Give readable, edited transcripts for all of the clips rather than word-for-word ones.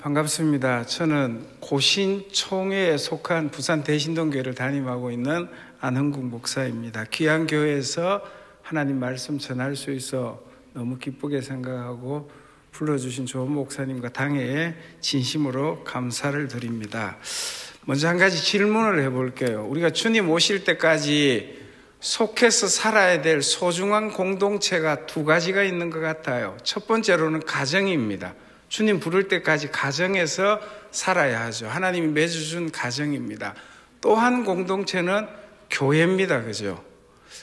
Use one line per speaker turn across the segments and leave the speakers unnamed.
반갑습니다. 저는 고신총회에 속한 부산 대신동교회를 담임하고 있는 안흥국 목사입니다. 귀한 교회에서 하나님 말씀 전할 수 있어 너무 기쁘게 생각하고 불러주신 좋은 목사님과 당회에 진심으로 감사를 드립니다. 먼저 한 가지 질문을 해볼게요. 우리가 주님 오실 때까지 속해서 살아야 될 소중한 공동체가 두 가지가 있는 것 같아요. 첫 번째로는 가정입니다. 주님 부를 때까지 가정에서 살아야 하죠. 하나님이 맺어준 가정입니다. 또 한 공동체는 교회입니다. 그죠?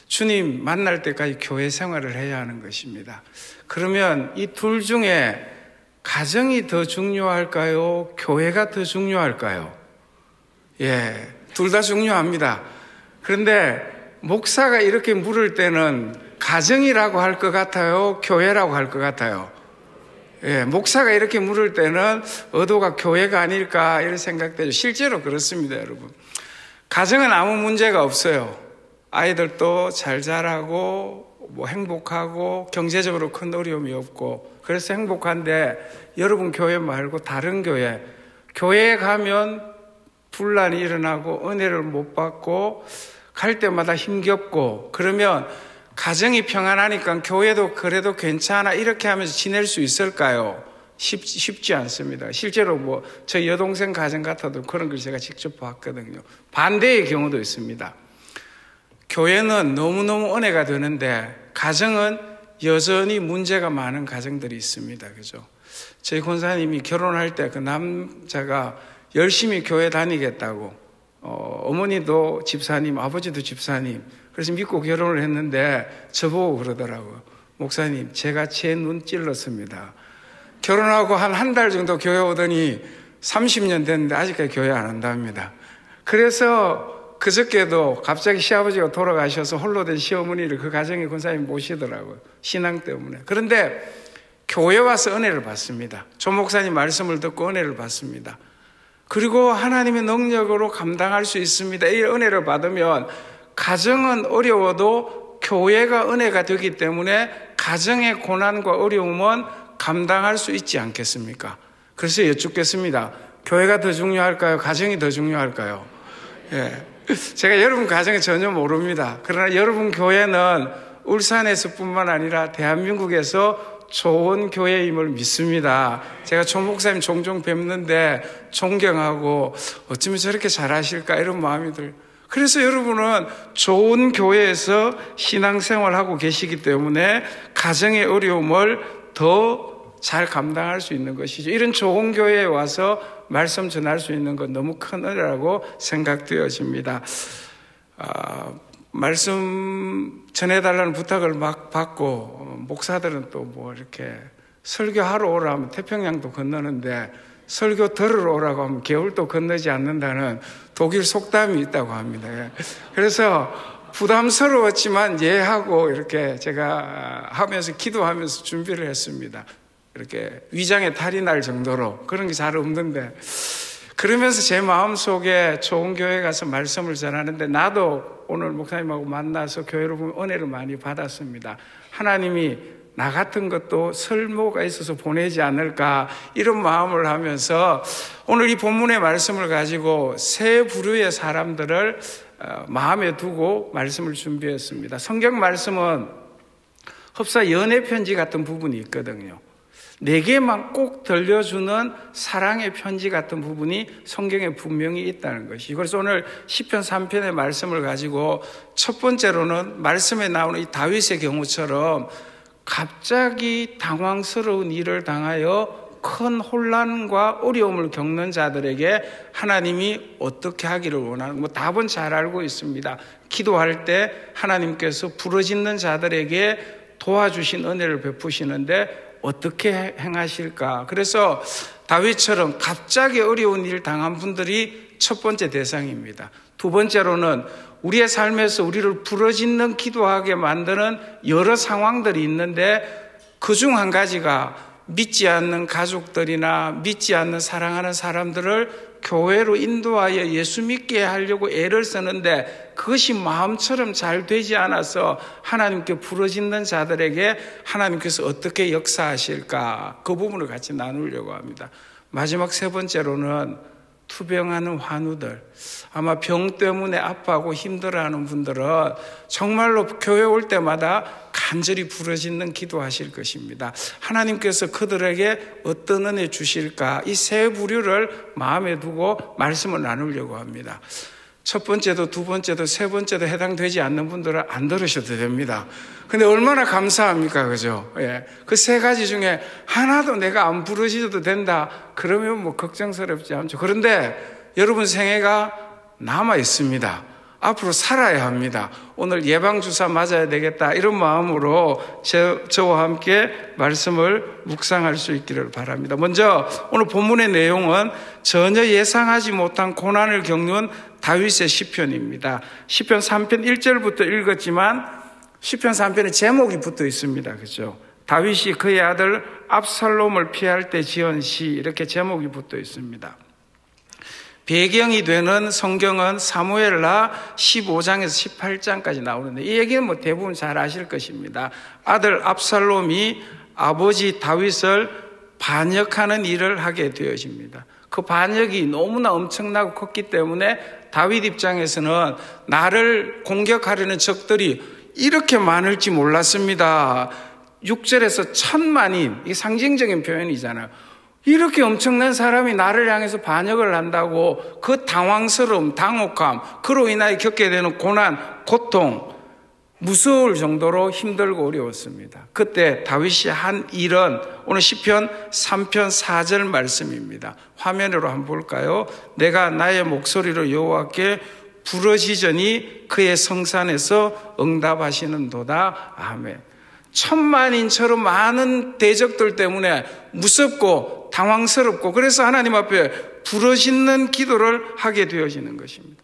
주님 만날 때까지 교회 생활을 해야 하는 것입니다. 그러면 이 둘 중에 가정이 더 중요할까요? 교회가 더 중요할까요? 둘 다 중요합니다. 그런데 목사가 이렇게 물을 때는 가정이라고 할 것 같아요? 교회라고 할 것 같아요? 목사가 이렇게 물을 때는 의도가 교회가 아닐까 이런 생각되죠. 실제로 그렇습니다, 여러분. 가정은 아무 문제가 없어요. 아이들도 잘 자라고 행복하고 경제적으로 큰 어려움이 없고 그래서 행복한데 여러분 교회 말고 다른 교회에 가면 분란이 일어나고 은혜를 못 받고 갈 때마다 힘겹고 그러면 가정이 평안하니까 교회도 그래도 괜찮아 이렇게 하면서 지낼 수 있을까요? 쉽지 않습니다. 실제로 저희 여동생 가정 같아도 그런 걸 제가 직접 봤거든요. 반대의 경우도 있습니다. 교회는 너무너무 은혜가 되는데 가정은 여전히 문제가 많은 가정들이 있습니다. 그죠? 저희 권사님이 결혼할 때 그 남자가 열심히 교회 다니겠다고 어머니도 집사님, 아버지도 집사님 그래서 믿고 결혼을 했는데 저보고 그러더라고요. 목사님, 제가 제 눈 찔렀습니다. 결혼하고 한 달 정도 교회 오더니 30년 됐는데 아직까지 교회 안 한답니다. 그래서 그저께도 갑자기 시아버지가 돌아가셔서 홀로 된 시어머니를 그 가정의 권사님 모시더라고요. 신앙 때문에. 그런데 교회 와서 은혜를 받습니다. 조 목사님 말씀을 듣고 은혜를 받습니다. 그리고 하나님의 능력으로 감당할 수 있습니다. 이 은혜를 받으면 가정은 어려워도 교회가 은혜가 되기 때문에 가정의 고난과 어려움은 감당할 수 있지 않겠습니까? 그래서 여쭙겠습니다. 교회가 더 중요할까요? 가정이 더 중요할까요? 제가 여러분 가정에 전혀 모릅니다. 그러나 여러분 교회는 울산에서뿐만 아니라 대한민국에서 좋은 교회임을 믿습니다. 제가 조 목사님 종종 뵙는데 존경하고 어쩌면 저렇게 잘하실까 이런 마음이 들어요. 그래서 여러분은 좋은 교회에서 신앙생활하고 계시기 때문에 가정의 어려움을 더 잘 감당할 수 있는 것이죠. 이런 좋은 교회에 와서 말씀 전할 수 있는 건 너무 큰 은혜라고 생각되어집니다. 말씀 전해달라는 부탁을 막 받고 목사들은 또 이렇게 설교하러 오라면 태평양도 건너는데 설교 들으러 오라고 하면 겨울도 건너지 않는다는 독일 속담이 있다고 합니다. 그래서 부담스러웠지만 하고 이렇게 제가 하면서 기도하면서 준비를 했습니다. 이렇게 위장에 탈이 날 정도로 그런 게 잘 없는데 그러면서 제 마음속에 좋은 교회 가서 말씀을 전하는데 나도 오늘 목사님하고 만나서 교회로 보면 은혜를 많이 받았습니다. 하나님이 나 같은 것도 설모가 있어서 보내지 않을까 이런 마음을 하면서 오늘 이 본문의 말씀을 가지고 세 부류의 사람들을 마음에 두고 말씀을 준비했습니다. 성경 말씀은 흡사 연애 편지 같은 부분이 있거든요. 내게만 꼭 들려주는 사랑의 편지 같은 부분이 성경에 분명히 있다는 것이죠. 그래서 오늘 시편 3편의 말씀을 가지고 첫 번째로는 말씀에 나오는 이 다윗의 경우처럼 갑자기 당황스러운 일을 당하여 큰 혼란과 어려움을 겪는 자들에게 하나님이 어떻게 하기를 원하는 답은 잘 알고 있습니다. 기도할 때 하나님께서 부르짖는 자들에게 도와주신 은혜를 베푸시는데 어떻게 행하실까? 그래서 다윗처럼 갑자기 어려운 일 당한 분들이 첫 번째 대상입니다. 두 번째로는 우리의 삶에서 우리를 부르짖는 기도하게 만드는 여러 상황들이 있는데 그중 한 가지가 믿지 않는 가족들이나 믿지 않는 사랑하는 사람들을 교회로 인도하여 예수 믿게 하려고 애를 쓰는데 그것이 마음처럼 잘 되지 않아서 하나님께 부르짖는 자들에게 하나님께서 어떻게 역사하실까 그 부분을 같이 나누려고 합니다. 마지막 세 번째로는 투병하는 환우들, 아마 병 때문에 아파하고 힘들어하는 분들은 정말로 교회 올 때마다 간절히 부르짖는 기도하실 것입니다. 하나님께서 그들에게 어떤 은혜 주실까, 이 세 부류를 마음에 두고 말씀을 나누려고 합니다. 첫 번째도 두 번째도 세 번째도 해당되지 않는 분들은 안 들으셔도 됩니다. 근데 얼마나 감사합니까, 그죠? 예. 그 세 가지 중에 하나도 내가 안 부르셔도 된다, 그러면 뭐 걱정스럽지 않죠. 그런데 여러분 생애가 남아 있습니다. 앞으로 살아야 합니다. 오늘 예방주사 맞아야 되겠다, 이런 마음으로 저와 함께 말씀을 묵상할 수 있기를 바랍니다. 먼저 오늘 본문의 내용은 전혀 예상하지 못한 고난을 겪는 다윗의 시편입니다. 시편 3편 1절부터 읽었지만 시편 3편에 제목이 붙어 있습니다. 그렇죠? 다윗이 그의 아들 압살롬을 피할 때 지은 시, 이렇게 제목이 붙어 있습니다. 배경이 되는 성경은 사무엘하 15장에서 18장까지 나오는데, 이 얘기는 뭐 대부분 잘 아실 것입니다. 아들 압살롬이 아버지 다윗을 반역하는 일을 하게 되어집니다. 그 반역이 너무나 엄청나고 컸기 때문에 다윗 입장에서는 나를 공격하려는 적들이 이렇게 많을지 몰랐습니다. 6절에서 1000만인, 이게 상징적인 표현이잖아요. 이렇게 엄청난 사람이 나를 향해서 반역을 한다고, 그 당황스러움, 당혹함, 그로 인하여 겪게 되는 고난, 고통, 무서울 정도로 힘들고 어려웠습니다. 그때 다윗이 한 일은 오늘 시편 3편 4절 말씀입니다. 화면으로 한번 볼까요? 내가 나의 목소리로 여호와께 부르짖으니 그의 성산에서 응답하시는도다. 아멘. 1000만인처럼 많은 대적들 때문에 무섭고 당황스럽고, 그래서 하나님 앞에 부르짖는 기도를 하게 되어지는 것입니다.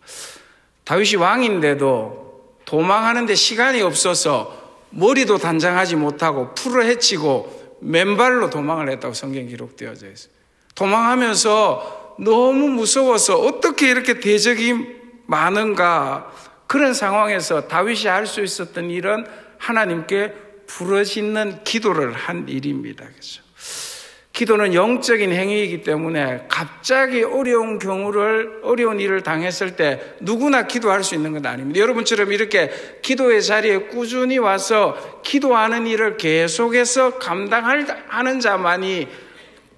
다윗이 왕인데도 도망하는데 시간이 없어서 머리도 단장하지 못하고 풀을 헤치고 맨발로 도망을 했다고 성경 기록되어져 있어요. 도망하면서 너무 무서워서 어떻게 이렇게 대적이 많은가, 그런 상황에서 다윗이 할 수 있었던 일은 하나님께 부르짖는 기도를 한 일입니다. 그렇죠? 기도는 영적인 행위이기 때문에 갑자기 어려운 일을 당했을 때 누구나 기도할 수 있는 건 아닙니다. 여러분처럼 이렇게 기도의 자리에 꾸준히 와서 기도하는 일을 계속해서 감당하는 자만이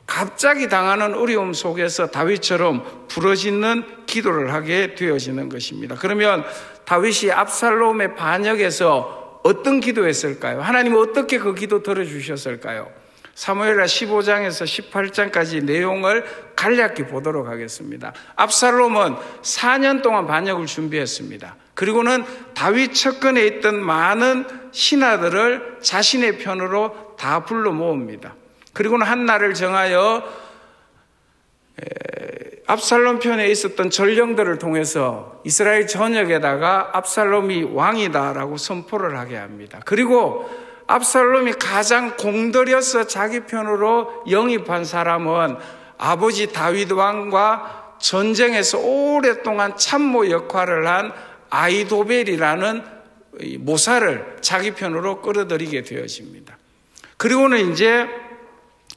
갑자기 당하는 어려움 속에서 다윗처럼 부르짖는 기도를 하게 되어지는 것입니다. 그러면 다윗이 압살롬의 반역에서 어떤 기도했을까요? 하나님은 어떻게 그 기도 들어주셨을까요? 사무엘하 15장에서 18장까지 내용을 간략히 보도록 하겠습니다. 압살롬은 4년 동안 반역을 준비했습니다. 그리고는 다윗 측근에 있던 많은 신하들을 자신의 편으로 다 불러 모읍니다. 그리고는 한 날을 정하여 압살롬 편에 있었던 전령들을 통해서 이스라엘 전역에다가 압살롬이 왕이다라고 선포를 하게 합니다. 그리고 압살롬이 가장 공들여서 자기 편으로 영입한 사람은 아버지 다윗 왕과 전쟁에서 오랫동안 참모 역할을 한 아히도벨이라는 모사를 자기 편으로 끌어들이게 되어집니다. 그리고는 이제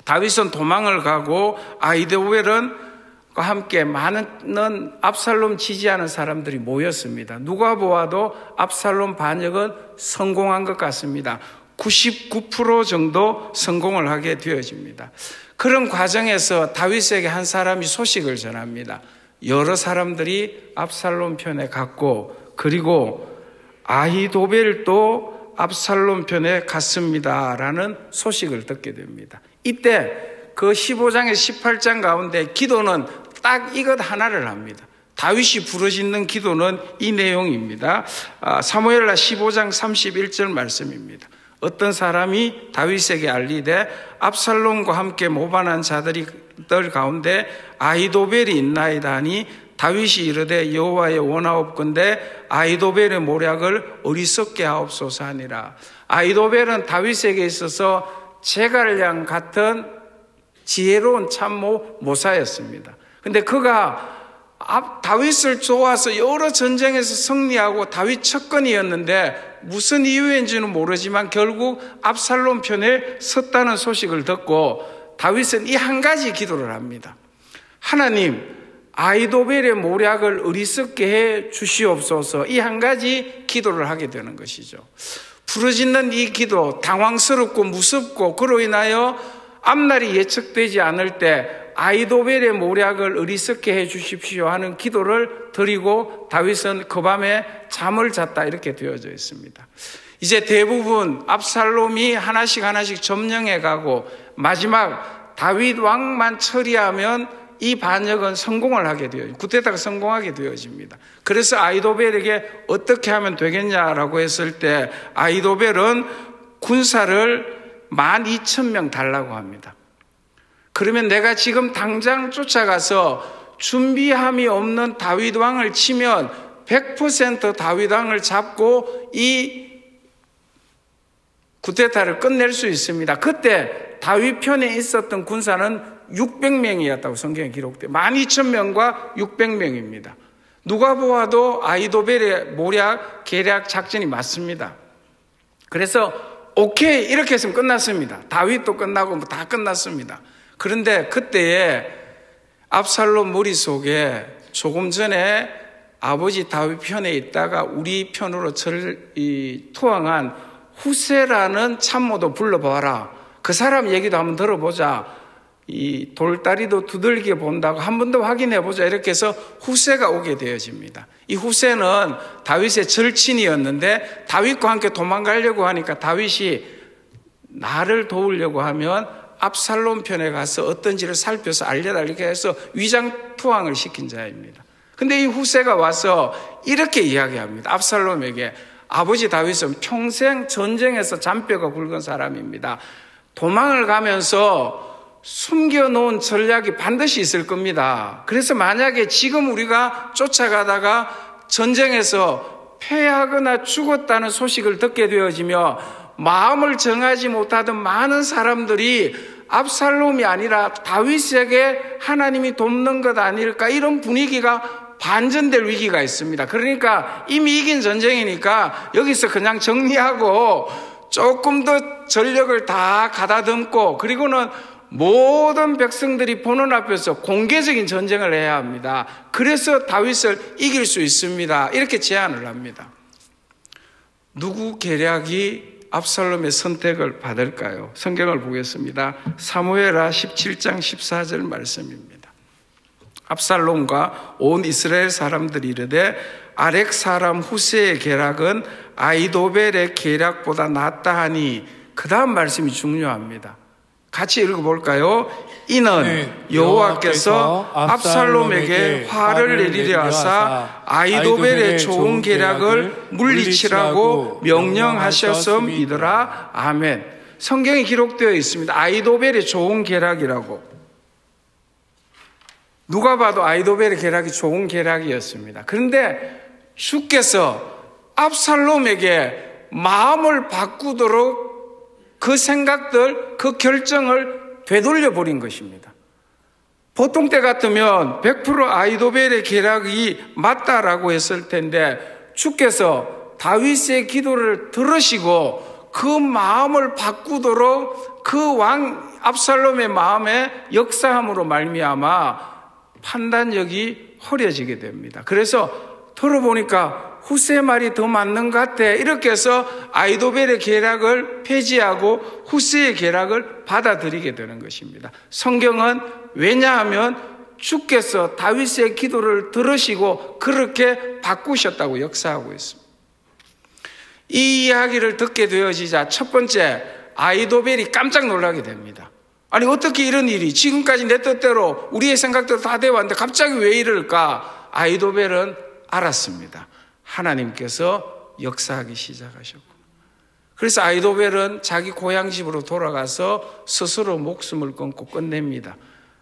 다윗은 도망을 가고 아히도벨은 함께 많은 압살롬 지지하는 사람들이 모였습니다. 누가 보아도 압살롬 반역은 성공한 것 같습니다. 99% 정도 성공을 하게 되어집니다. 그런 과정에서 다윗에게 한 사람이 소식을 전합니다. 여러 사람들이 압살롬 편에 갔고, 그리고 아히도벨도 압살롬 편에 갔습니다라는 소식을 듣게 됩니다. 이때 그 15장에서 18장 가운데 기도는 딱 이것 하나를 합니다. 다윗이 부르짖는 기도는 이 내용입니다. 사무엘하 15장 31절 말씀입니다. 어떤 사람이 다윗에게 알리되 압살롬과 함께 모반한 자들 가운데 아히도벨이 있나이다 하니 다윗이 이르되 여호와의 원하옵건대 아히도벨의 모략을 어리석게 하옵소서 하니라. 아히도벨은 다윗에게 있어서 제갈량 같은 지혜로운 참모 모사였습니다. 근데 그가 다윗을 좋아서 여러 전쟁에서 승리하고 다윗 측근이었는데 무슨 이유인지는 모르지만 결국 압살롬 편에 섰다는 소식을 듣고 다윗은 이 한 가지 기도를 합니다. 하나님, 아이도벨의 모략을 어리석게 해 주시옵소서. 이 한 가지 기도를 하게 되는 것이죠. 부르짖는 이 기도, 당황스럽고 무섭고 그로 인하여 앞날이 예측되지 않을 때 아이도벨의 모략을 어리석게 해 주십시오 하는 기도를 드리고 다윗은 그 밤에 잠을 잤다, 이렇게 되어져 있습니다. 이제 대부분 압살롬이 하나씩 점령해 가고 마지막 다윗 왕만 처리하면 이 반역은 성공을 하게 되어요. 구테타가 성공하게 되어집니다. 그래서 아이도벨에게 어떻게 하면 되겠냐라고 했을 때 아이도벨은 군사를 12,000명 달라고 합니다. 그러면 내가 지금 당장 쫓아가서 준비함이 없는 다윗 왕을 치면 100% 다윗 왕을 잡고 이 구테타를 끝낼 수 있습니다. 그때 다윗 편에 있었던 군사는 600명이었다고 성경에 기록돼요. 12,000명과 600명입니다. 누가 보아도 아이도벨의 모략, 계략 작전이 맞습니다. 그래서 오케이, 이렇게 했으면 끝났습니다. 다윗도 끝나고 다 끝났습니다. 그런데 그때에 압살롬 머릿속에 조금 전에 아버지 다윗 편에 있다가 우리 편으로 투항한 후세라는 참모도 불러봐라. 그 사람 얘기도 한번 들어보자. 이 돌다리도 두들겨 본다고 한 번 더 확인해보자. 이렇게 해서 후세가 오게 되어집니다. 이 후세는 다윗의 절친이었는데 다윗과 함께 도망가려고 하니까 다윗이 나를 도우려고 하면 압살롬 편에 가서 어떤지를 살펴서 알려라, 이렇게 해서 위장 투항을 시킨 자입니다. 근데 이 후세가 와서 이렇게 이야기합니다. 압살롬에게, 아버지 다윗은 평생 전쟁에서 잔뼈가 굵은 사람입니다. 도망을 가면서 숨겨놓은 전략이 반드시 있을 겁니다. 그래서 만약에 지금 우리가 쫓아가다가 전쟁에서 패하거나 죽었다는 소식을 듣게 되어지며 마음을 정하지 못하던 많은 사람들이 압살롬이 아니라 다윗에게 하나님이 돕는 것 아닐까, 이런 분위기가 반전될 위기가 있습니다. 그러니까 이미 이긴 전쟁이니까 여기서 그냥 정리하고 조금 더 전력을 다 가다듬고, 그리고는 모든 백성들이 보는 앞에서 공개적인 전쟁을 해야 합니다. 그래서 다윗을 이길 수 있습니다. 이렇게 제안을 합니다. 누구 계략이 압살롬의 선택을 받을까요? 성경을 보겠습니다. 사무엘하 17장 14절 말씀입니다. 압살롬과 온 이스라엘 사람들이 이르되 아렉 사람 후세의 계략은 아이도벨의 계략보다 낫다 하니, 그 다음 말씀이 중요합니다. 같이 읽어볼까요? 이는 여호와께서 압살롬에게 화를 내리려 하사 아이도벨의 좋은 계략을 물리치라고 명령하셨음이더라. 아멘. 성경에 기록되어 있습니다. 아이도벨의 좋은 계략이라고. 누가 봐도 아이도벨의 계략이 좋은 계략이었습니다. 그런데 주께서 압살롬에게 마음을 바꾸도록 그 생각들, 그 결정을 되돌려 버린 것입니다. 보통 때 같으면 100% 아이도벨의 계략이 맞다라고 했을 텐데 주께서 다윗의 기도를 들으시고 그 마음을 바꾸도록 그 왕 압살롬의 마음에 역사함으로 말미암아 판단력이 흐려지게 됩니다. 그래서 들어보니까 후세 말이 더 맞는 것 같아, 이렇게 해서 아이도벨의 계략을 폐지하고 후세의 계략을 받아들이게 되는 것입니다. 성경은 왜냐하면 주께서 다윗의 기도를 들으시고 그렇게 바꾸셨다고 역사하고 있습니다. 이 이야기를 듣게 되어지자 첫 번째, 아이도벨이 깜짝 놀라게 됩니다. 아니, 어떻게 이런 일이, 지금까지 내 뜻대로 우리의 생각대로 다 되어왔는데 갑자기 왜 이럴까? 아이도벨은 알았습니다. 하나님께서 역사하기 시작하셨고, 그래서 아이도벨은 자기 고향집으로 돌아가서 스스로 목숨을 끊고 끝냅니다.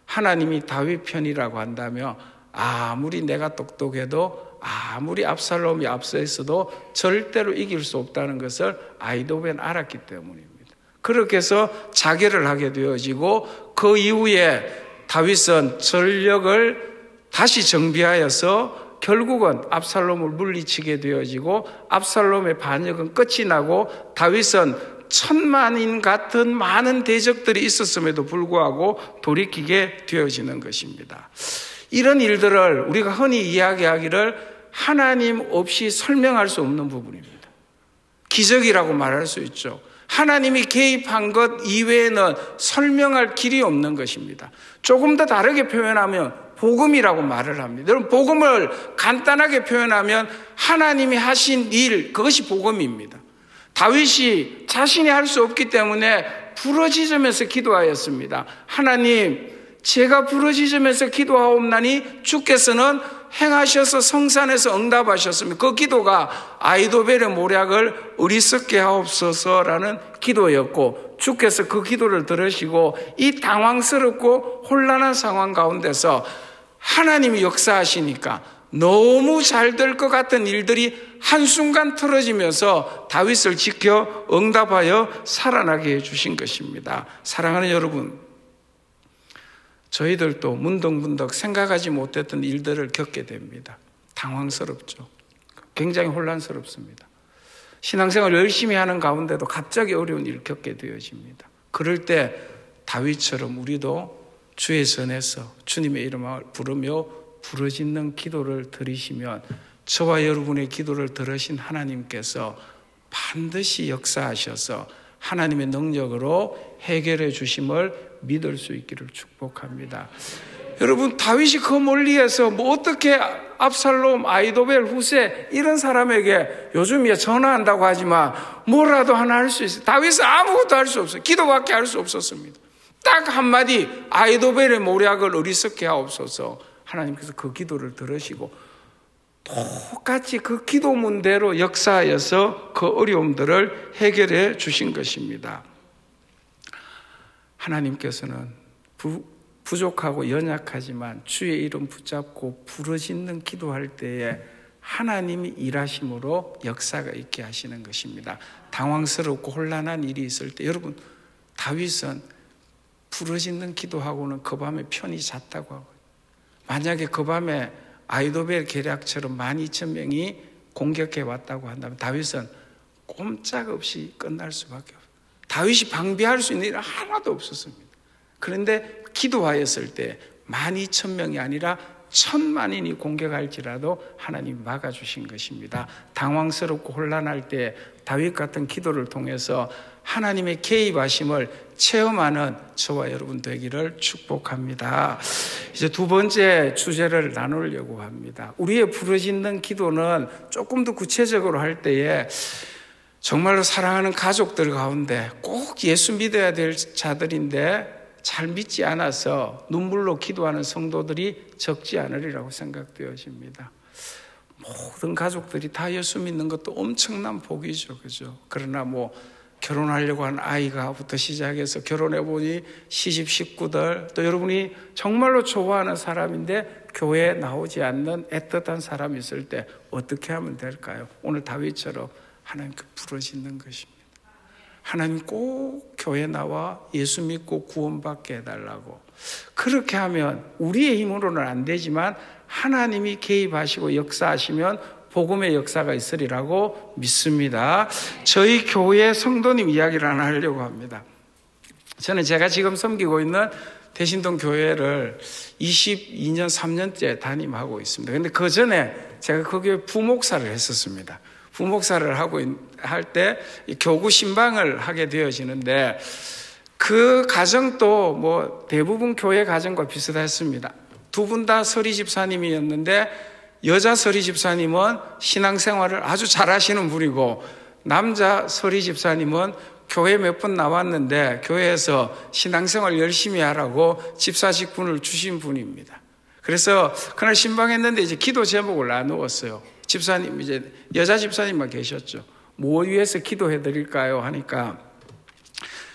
하나님이 다윗 편이라고 한다며 아무리 내가 똑똑해도, 아무리 압살롬이 앞서 있어도 절대로 이길 수 없다는 것을 아이도벨은 알았기 때문입니다. 그렇게 해서 자결을 하게 되어지고, 그 이후에 다윗은 전력을 다시 정비하여서 결국은 압살롬을 물리치게 되어지고, 압살롬의 반역은 끝이 나고 다윗은 천만인 같은 많은 대적들이 있었음에도 불구하고 돌이키게 되어지는 것입니다. 이런 일들을 우리가 흔히 이야기하기를 하나님 없이 설명할 수 없는 부분입니다. 기적이라고 말할 수 있죠. 하나님이 개입한 것 이외에는 설명할 길이 없는 것입니다. 조금 더 다르게 표현하면 복음이라고 말을 합니다. 여러분, 복음을 간단하게 표현하면 하나님이 하신 일, 그것이 복음입니다. 다윗이 자신이 할 수 없기 때문에 부르짖으면서 기도하였습니다. 하나님, 제가 부르짖으면서 기도하옵나니 주께서는 행하셔서 성산에서 응답하셨습니다. 그 기도가 아히도벨의 모략을 어리석게 하옵소서라는 기도였고, 주께서 그 기도를 들으시고 이 당황스럽고 혼란한 상황 가운데서 하나님이 역사하시니까 너무 잘 될 것 같은 일들이 한순간 틀어지면서 다윗을 지켜 응답하여 살아나게 해주신 것입니다. 사랑하는 여러분, 저희들도 문득문득 생각하지 못했던 일들을 겪게 됩니다. 당황스럽죠. 굉장히 혼란스럽습니다. 신앙생활을 열심히 하는 가운데도 갑자기 어려운 일을 겪게 되어집니다. 그럴 때 다윗처럼 우리도 주의 전에서 주님의 이름을 부르며 부르짖는 기도를 드리시면 저와 여러분의 기도를 들으신 하나님께서 반드시 역사하셔서 하나님의 능력으로 해결해 주심을 믿을 수 있기를 축복합니다. 여러분, 다윗이 그 멀리에서 뭐 어떻게 압살롬, 아히도벨, 후세 이런 사람에게 요즘에 전화한다고 하지만 뭐라도 하나 할 수 있어요. 다윗은 아무것도 할 수 없어요. 기도밖에 할 수 없었습니다. 딱 한마디, 아히도벨의 모략을 어리석게 하옵소서. 하나님께서 그 기도를 들으시고 똑같이 그 기도문대로 역사하여서 그 어려움들을 해결해 주신 것입니다. 하나님께서는 부족하고 연약하지만 주의 이름 붙잡고 부르짖는 기도할 때에 하나님이 일하심으로 역사가 있게 하시는 것입니다. 당황스럽고 혼란한 일이 있을 때, 여러분, 다윗은 부르짖는 기도하고는 그 밤에 편히 잤다고 하고요. 만약에 그 밤에 아히도벨 계략처럼 12,000명이 공격해 왔다고 한다면 다윗은 꼼짝없이 끝날 수밖에 없어요. 다윗이 방비할 수 있는 일은 하나도 없었습니다. 그런데 기도하였을 때 12,000명이 아니라 1,000만인이 공격할지라도 하나님 막아주신 것입니다. 당황스럽고 혼란할 때 다윗 같은 기도를 통해서 하나님의 개입하심을 체험하는 저와 여러분 되기를 축복합니다. 이제 두 번째 주제를 나누려고 합니다. 우리의 부르짖는 기도는 조금 더 구체적으로 할 때에 정말로 사랑하는 가족들 가운데 꼭 예수 믿어야 될 자들인데 잘 믿지 않아서 눈물로 기도하는 성도들이 적지 않으리라고 생각되어집니다. 모든 가족들이 다 예수 믿는 것도 엄청난 복이죠, 그죠? 그러나 결혼하려고 한 아이가부터 시작해서 결혼해보니 시집 식구들, 또 여러분이 정말로 좋아하는 사람인데 교회에 나오지 않는 애틋한 사람이 있을 때 어떻게 하면 될까요? 오늘 다윗처럼 하나님께 부르짖는 것입니다. 하나님 꼭 교회 나와 예수 믿고 구원받게 해달라고. 그렇게 하면 우리의 힘으로는 안 되지만 하나님이 개입하시고 역사하시면 복음의 역사가 있으리라고 믿습니다. 저희 교회 성도님 이야기를 하나 하려고 합니다. 저는 제가 지금 섬기고 있는 대신동 교회를 22년 3년째 담임하고 있습니다. 그런데 그 전에 제가 그 교회 부목사를 했었습니다. 부목사를 할 때 교구 신방을 하게 되어지는데 그 가정도 대부분 교회 가정과 비슷했습니다. 두 분 다 서리 집사님이었는데 여자 서리 집사님은 신앙생활을 아주 잘하시는 분이고 남자 서리 집사님은 교회 몇 번 나왔는데 교회에서 신앙생활 열심히 하라고 집사 직분을 주신 분입니다. 그래서 그날 신방했는데 이제 기도 제목을 나누었어요. 집사님, 이제 여자 집사님만 계셨죠. 뭐 위해서 기도해 드릴까요? 하니까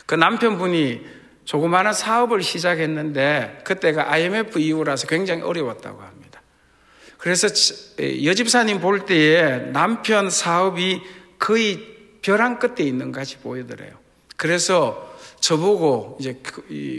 그 남편분이 조그마한 사업을 시작했는데 그때가 IMF 이후라서 굉장히 어려웠다고 합니다. 그래서 여집사님 볼 때에 남편 사업이 거의 벼랑 끝에 있는 것 같이 보이더래요. 그래서 저보고 이제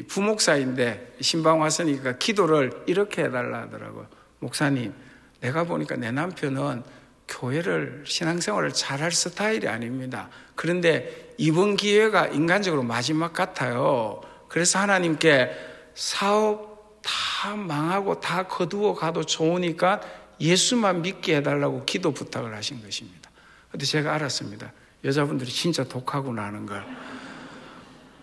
부목사인데 신방 왔으니까 기도를 이렇게 해달라 하더라고요. 목사님, 내가 보니까 내 남편은 교회를 신앙생활을 잘할 스타일이 아닙니다. 그런데 이번 기회가 인간적으로 마지막 같아요. 그래서 하나님께 사업 다 망하고 다 거두어 가도 좋으니까 예수만 믿게 해달라고 기도 부탁을 하신 것입니다. 그런데 제가 알았습니다. 여자분들이 진짜 독하구나 하는 걸.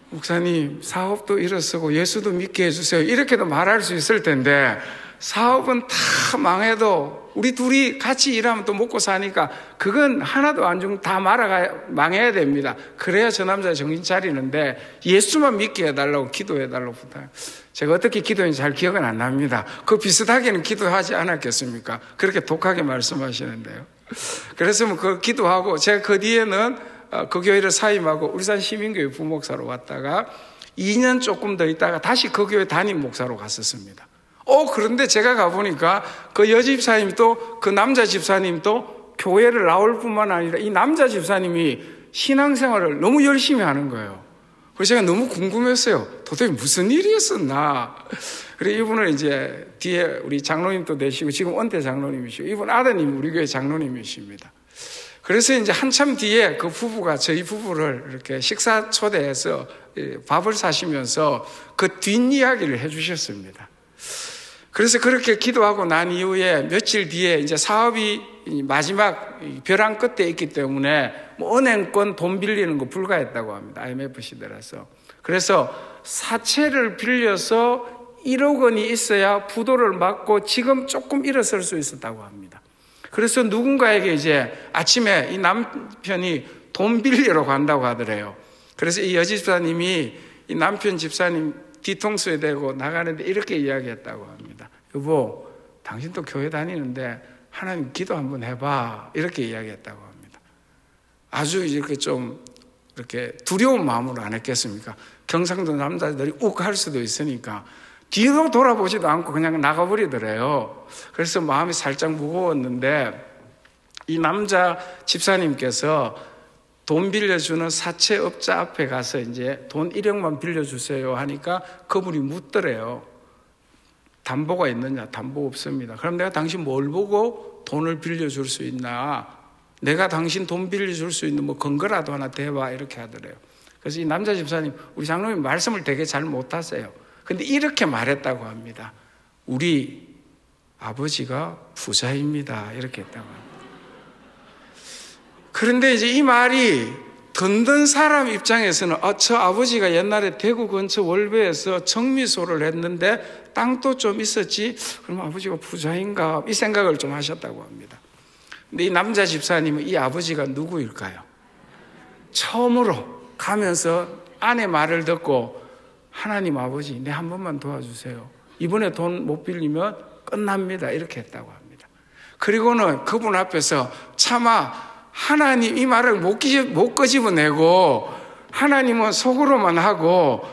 목사님, 사업도 일어서고 예수도 믿게 해주세요. 이렇게도 말할 수 있을 텐데, 사업은 다 망해도 우리 둘이 같이 일하면 또 먹고 사니까 그건 하나도 안 주면 다 망해야 됩니다. 그래야 저 남자 정신 차리는데 예수만 믿게 해달라고 기도해달라고 부탁해요. 제가 어떻게 기도했는지 잘 기억은 안 납니다. 그 비슷하게는 기도하지 않았겠습니까? 그렇게 독하게 말씀하시는데요. 그래서 뭐 그 기도하고 제가 그 뒤에는 그 교회를 사임하고 울산 시민교회 부목사로 왔다가 2년 조금 더 있다가 다시 그 교회 담임 목사로 갔었습니다. 그런데 제가 가보니까 그 여집사님 또 그 남자 집사님도 교회를 나올 뿐만 아니라 이 남자 집사님이 신앙생활을 너무 열심히 하는 거예요. 그래서 제가 너무 궁금했어요. 도대체 무슨 일이었었나. 그래서 이분은 이제 뒤에 우리 장로님도 되시고 지금 은퇴 장로님이시고 이분 아드님 우리 교회 장로님이십니다. 그래서 이제 한참 뒤에 그 부부가 저희 부부를 이렇게 식사 초대해서 밥을 사시면서 그 뒷이야기를 해주셨습니다. 그래서 그렇게 기도하고 난 이후에 며칠 뒤에 이제 사업이 마지막 벼랑 끝에 있기 때문에 뭐 은행권 돈 빌리는 거 불가했다고 합니다. IMF 시대라서. 그래서 사채를 빌려서 1억 원이 있어야 부도를 막고 지금 조금 일어설 수 있었다고 합니다. 그래서 누군가에게 이제 아침에 이 남편이 돈 빌리러 간다고 하더래요. 그래서 이 여집사님이 이 남편 집사님 뒤통수에 대고 나가는데 이렇게 이야기했다고 합니다. 여보, 당신도 교회 다니는데 하나님 기도 한번 해봐. 이렇게 이야기했다고 합니다. 아주 이렇게 좀 이렇게 두려운 마음으로 안 했겠습니까? 경상도 남자들이 욱 할 수도 있으니까 뒤로 돌아보지도 않고 그냥 나가버리더래요. 그래서 마음이 살짝 무거웠는데 이 남자 집사님께서 돈 빌려주는 사채업자 앞에 가서 이제 돈 1억만 빌려주세요 하니까 그분이 묻더래요. 담보가 있느냐? 담보 없습니다. 그럼 내가 당신 뭘 보고 돈을 빌려줄 수 있나? 내가 당신 돈 빌려줄 수 있는 뭐 근거라도 하나 대봐 이렇게 하더래요. 그래서 이 남자 집사님, 우리 장로님 말씀을 되게 잘 못하세요. 근데 이렇게 말했다고 합니다. 우리 아버지가 부자입니다. 이렇게 했다고 합니다. 그런데 이제 이 말이 듣는 사람 입장에서는 저 아버지가 옛날에 대구 근처 월배에서 정미소를 했는데 땅도 좀 있었지 그럼 아버지가 부자인가 이 생각을 좀 하셨다고 합니다. 근데 이 남자 집사님은 이 아버지가 누구일까요? 처음으로 가면서 아내 말을 듣고 하나님 아버지 내 한 번만 도와주세요. 이번에 돈 못 빌리면 끝납니다. 이렇게 했다고 합니다. 그리고는 그분 앞에서 차마 하나님 이 말을 못 끄집어내고 하나님은 속으로만 하고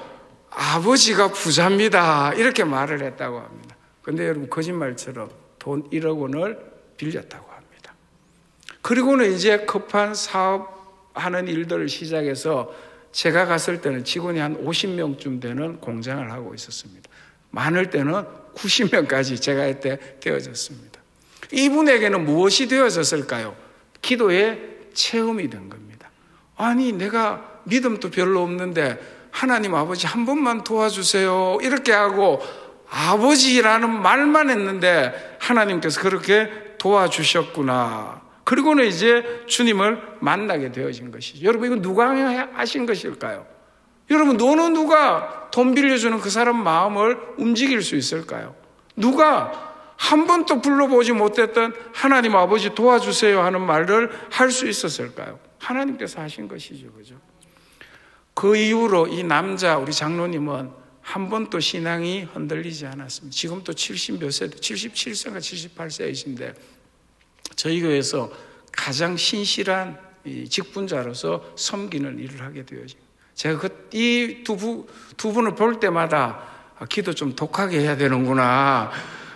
아버지가 부자입니다. 이렇게 말을 했다고 합니다. 그런데 여러분 거짓말처럼 돈 1억 원을 빌렸다고 합니다. 그리고는 이제 급한 사업하는 일들을 시작해서 제가 갔을 때는 직원이 한 50명쯤 되는 공장을 하고 있었습니다. 많을 때는 90명까지 제가 그때 되어졌습니다. 이분에게는 무엇이 되어졌을까요? 기도의 체험이 된 겁니다. 아니 내가 믿음도 별로 없는데 하나님 아버지 한 번만 도와주세요 이렇게 하고 아버지라는 말만 했는데 하나님께서 그렇게 도와주셨구나. 그리고는 이제 주님을 만나게 되어진 것이죠. 여러분 이거 누가 하신 것일까요? 여러분 너는 누가 돈 빌려주는 그 사람 마음을 움직일 수 있을까요? 누가 한 번도 불러보지 못했던 하나님 아버지 도와주세요 하는 말을 할 수 있었을까요? 하나님께서 하신 것이죠. 그죠? 그 이후로 이 남자 우리 장로님은 한 번도 신앙이 흔들리지 않았습니다. 지금 또 70몇 세, 77세인가 78세이신데 저희 교회에서 가장 신실한 직분자로서 섬기는 일을 하게 되어집니다. 제가 이 두 분을 볼 때마다 기도 좀 독하게 해야 되는구나.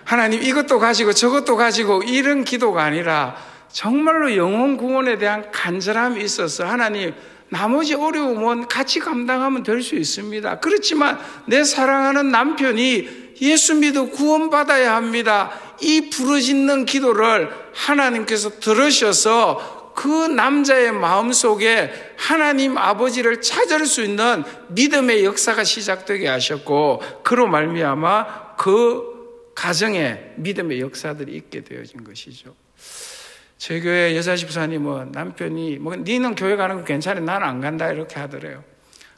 하나님 이것도 가지고 저것도 가지고 이런 기도가 아니라 정말로 영혼 구원에 대한 간절함이 있어서 하나님 나머지 어려움은 같이 감당하면 될 수 있습니다. 그렇지만 내 사랑하는 남편이 예수 믿어 구원받아야 합니다. 이 부르짖는 기도를 하나님께서 들으셔서 그 남자의 마음속에 하나님 아버지를 찾을 수 있는 믿음의 역사가 시작되게 하셨고, 그로 말미암아 그 가정에 믿음의 역사들이 있게 되어진 것이죠. 저희 교회 여자 집사님은 남편이 니는 교회 가는 거 괜찮아, 나는 안 간다 이렇게 하더래요.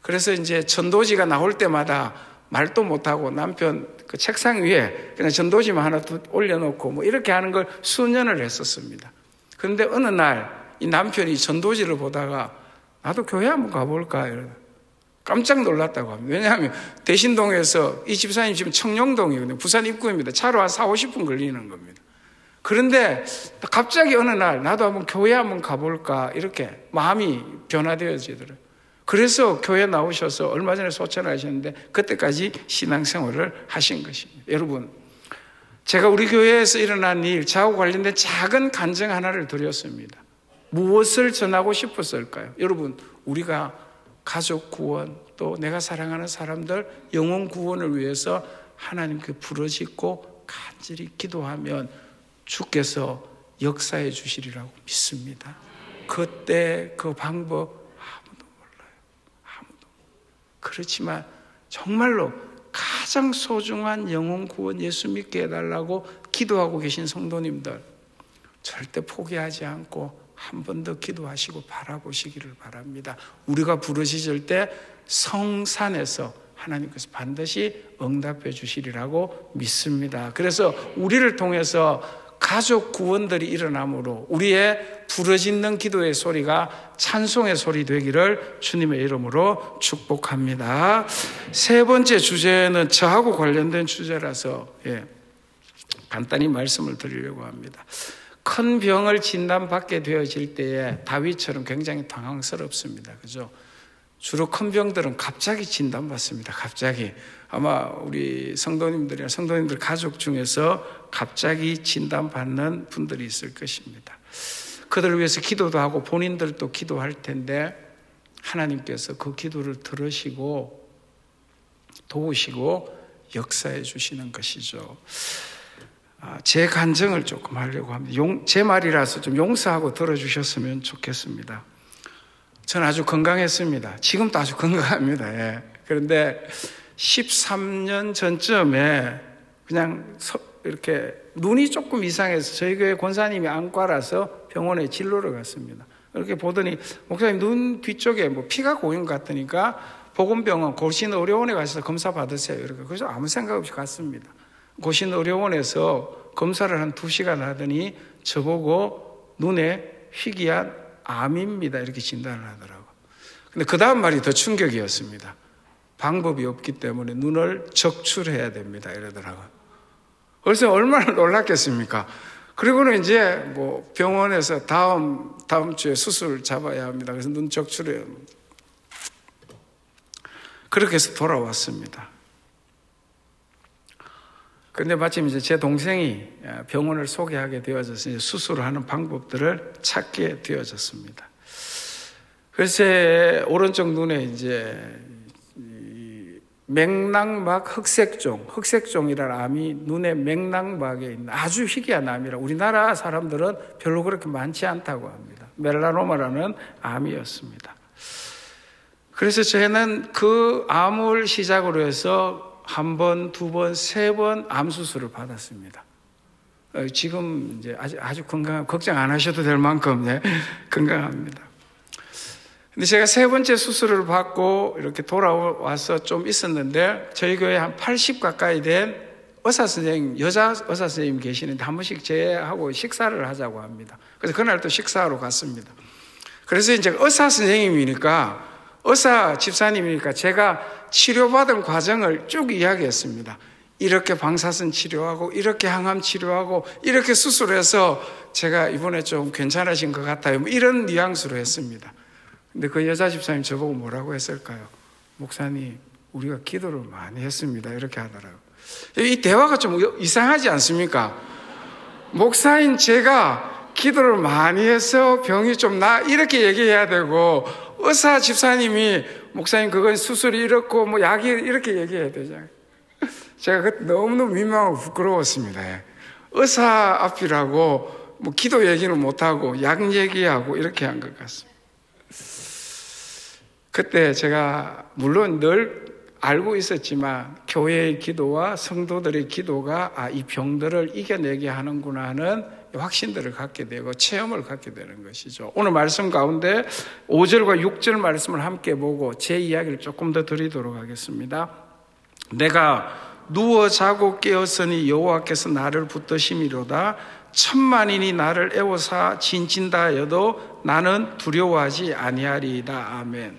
그래서 이제 전도지가 나올 때마다 말도 못하고 남편 그 책상 위에 그냥 전도지만 하나 올려놓고 이렇게 하는 걸 수년을 했었습니다. 그런데 어느 날 이 남편이 전도지를 보다가 나도 교회 한번 가볼까 이러다 깜짝 놀랐다고 합니다. 왜냐하면 대신동에서 이 집사님 지금 청룡동이거든요. 부산 입구입니다. 차로 한 40-50분 걸리는 겁니다. 그런데 갑자기 어느 날 나도 한번 교회 한번 가볼까 이렇게 마음이 변화되어지더라고요. 그래서 교회 나오셔서 얼마 전에 소천하셨는데 그때까지 신앙생활을 하신 것입니다. 여러분, 제가 우리 교회에서 일어난 일, 저하고 관련된 작은 간증 하나를 드렸습니다. 무엇을 전하고 싶었을까요? 여러분, 우리가 가족 구원, 또 내가 사랑하는 사람들 영혼 구원을 위해서 하나님께 부르짖고 간절히 기도하면 주께서 역사해 주시리라고 믿습니다. 그때 그 방법 아무도 몰라요. 아무도. 그렇지만 정말로 가장 소중한 영혼 구원 예수 믿게 해달라고 기도하고 계신 성도님들, 절대 포기하지 않고 한 번 더 기도하시고 바라보시기를 바랍니다. 우리가 부르짖을 때 성산에서 하나님께서 반드시 응답해 주시리라고 믿습니다. 그래서 우리를 통해서 가족 구원들이 일어나므로 우리의 부르짖는 기도의 소리가 찬송의 소리 되기를 주님의 이름으로 축복합니다. 세 번째 주제는 저하고 관련된 주제라서 간단히 말씀을 드리려고 합니다. 큰 병을 진단받게 되어질 때에 다윗처럼 굉장히 당황스럽습니다. 그죠? 주로 큰 병들은 갑자기 진단받습니다. 갑자기. 아마 우리 성도님들 가족 중에서 갑자기 진단받는 분들이 있을 것입니다. 그들을 위해서 기도도 하고 본인들도 기도할 텐데 하나님께서 그 기도를 들으시고 도우시고 역사해 주시는 것이죠. 제 간증을 조금 하려고 합니다. 제 말이라서 좀 용서하고 들어주셨으면 좋겠습니다. 저는 아주 건강했습니다. 지금도 아주 건강합니다. 그런데 13년 전쯤에 그냥 이렇게 눈이 조금 이상해서 저희 교회 권사님이 안과라서 병원에 진료를 갔습니다. 이렇게 보더니 목사님 눈 뒤쪽에 피가 고인 것 같으니까 보건병원 고신의료원에 가서 검사 받으세요. 이렇게. 그래서 아무 생각 없이 갔습니다. 고신의료원에서 검사를 한 2시간 하더니 저보고 눈에 희귀한 암입니다 이렇게 진단을 하더라고요. 근데 그 다음 말이 더 충격이었습니다. 방법이 없기 때문에 눈을 적출해야 됩니다 이러더라고요. 그래서 얼마나 놀랐겠습니까? 그리고는 이제 병원에서 다음 주에 수술 잡아야 합니다. 그래서 눈 적출해요. 그렇게 해서 돌아왔습니다. 근데 마침 이제 제 동생이 병원을 소개하게 되어져서 이제 수술을 하는 방법들을 찾게 되어졌습니다. 그래서 제 오른쪽 눈에 이제 맥락막 흑색종이라는 암이 눈의 맥락막에 있는 아주 희귀한 암이라 우리나라 사람들은 별로 그렇게 많지 않다고 합니다. 멜라노마라는 암이었습니다. 그래서 저희는 그 암을 시작으로 해서 1번, 2번, 3번 암 수술을 받았습니다. 지금 이제 아주 건강, 걱정 안 하셔도 될 만큼 건강합니다. 근데 제가 3번째 수술을 받고 이렇게 돌아와서 좀 있었는데 저희 교회에 한 80 가까이 된 의사 선생님, 여자 의사 선생님 계시는데 한 번씩 제하고 식사를 하자고 합니다. 그래서 그날 또 식사하러 갔습니다. 그래서 이제 의사 선생님이니까 의사 집사님이니까 제가 치료받은 과정을 쭉 이야기했습니다. 이렇게 방사선 치료하고 이렇게 항암 치료하고 이렇게 수술해서 제가 이번에 좀 괜찮아진 것 같아요. 이런 뉘앙스로 했습니다. 근데 그 여자 집사님 저보고 뭐라고 했을까요? 목사님, 우리가 기도를 많이 했습니다. 이렇게 하더라고요. 이 대화가 좀 이상하지 않습니까? 목사인 제가 기도를 많이 해서 병이 좀 이렇게 얘기해야 되고 의사 집사님이 목사님 그건 수술이 이렇고 약이 이렇게 얘기해야 되잖아요. 제가 그때 너무너무 민망하고 부끄러웠습니다. 의사 앞이라고 뭐 기도 얘기는 못하고 약 얘기하고 이렇게 한 것 같습니다. 그때 제가 물론 늘 알고 있었지만 교회의 기도와 성도들의 기도가 이 병들을 이겨내게 하는구나 하는 확신들을 갖게 되고 체험을 갖게 되는 것이죠. 오늘 말씀 가운데 5절과 6절 말씀을 함께 보고 제 이야기를 조금 더 드리도록 하겠습니다. 내가 누워 자고 깨었으니 여호와께서 나를 붙드심이로다. 천만인이 나를 애워사 진친다 하여도 나는 두려워하지 아니하리이다. 아멘.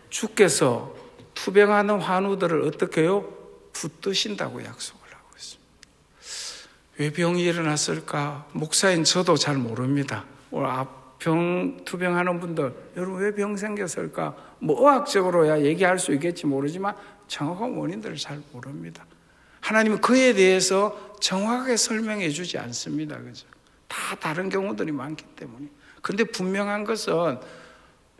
주께서 투병하는 환우들을 어떻게 해요? 붙드신다고 약속을 하고 있습니다. 왜 병이 일어났을까? 목사인 저도 잘 모릅니다. 오늘 투병하는 분들, 여러분 왜 병 생겼을까? 뭐 의학적으로야 얘기할 수 있겠지 모르지만 정확한 원인들을 잘 모릅니다. 하나님은 그에 대해서 정확하게 설명해 주지 않습니다. 그죠? 다 다른 경우들이 많기 때문에. 그런데 분명한 것은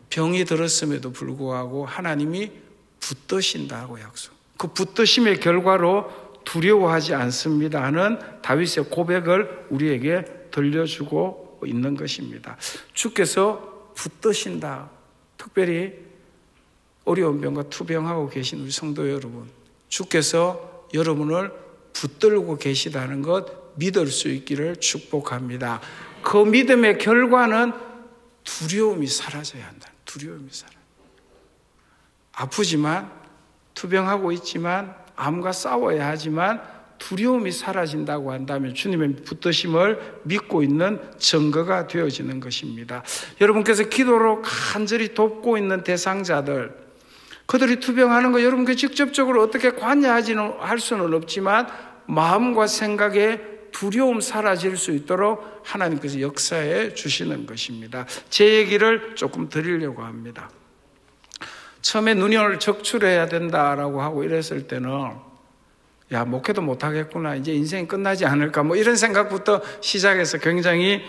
병이 들었음에도 불구하고 하나님이 붙드신다고 약속. 그 붙드심의 결과로 두려워하지 않습니다 하는 다윗의 고백을 우리에게 들려주고 있는 것입니다. 주께서 붙드신다. 특별히 어려운 병과 투병하고 계신 우리 성도 여러분, 주께서 여러분을 붙들고 계시다는 것 믿을 수 있기를 축복합니다. 그 믿음의 결과는 두려움이 사라져야 한다. 두려움이 사라져. 아프지만 투병하고 있지만 암과 싸워야 하지만 두려움이 사라진다고 한다면 주님의 붙드심을 믿고 있는 증거가 되어지는 것입니다. 여러분께서 기도로 간절히 돕고 있는 대상자들, 그들이 투병하는 거 여러분께 직접적으로 어떻게 관여하지는 할 수는 없지만 마음과 생각에 두려움 사라질 수 있도록 하나님께서 역사해 주시는 것입니다. 제 얘기를 조금 드리려고 합니다. 처음에 눈을 적출해야 된다라고 하고 이랬을 때는 야, 목회도 못하겠구나, 이제 인생이 끝나지 않을까, 뭐 이런 생각부터 시작해서 굉장히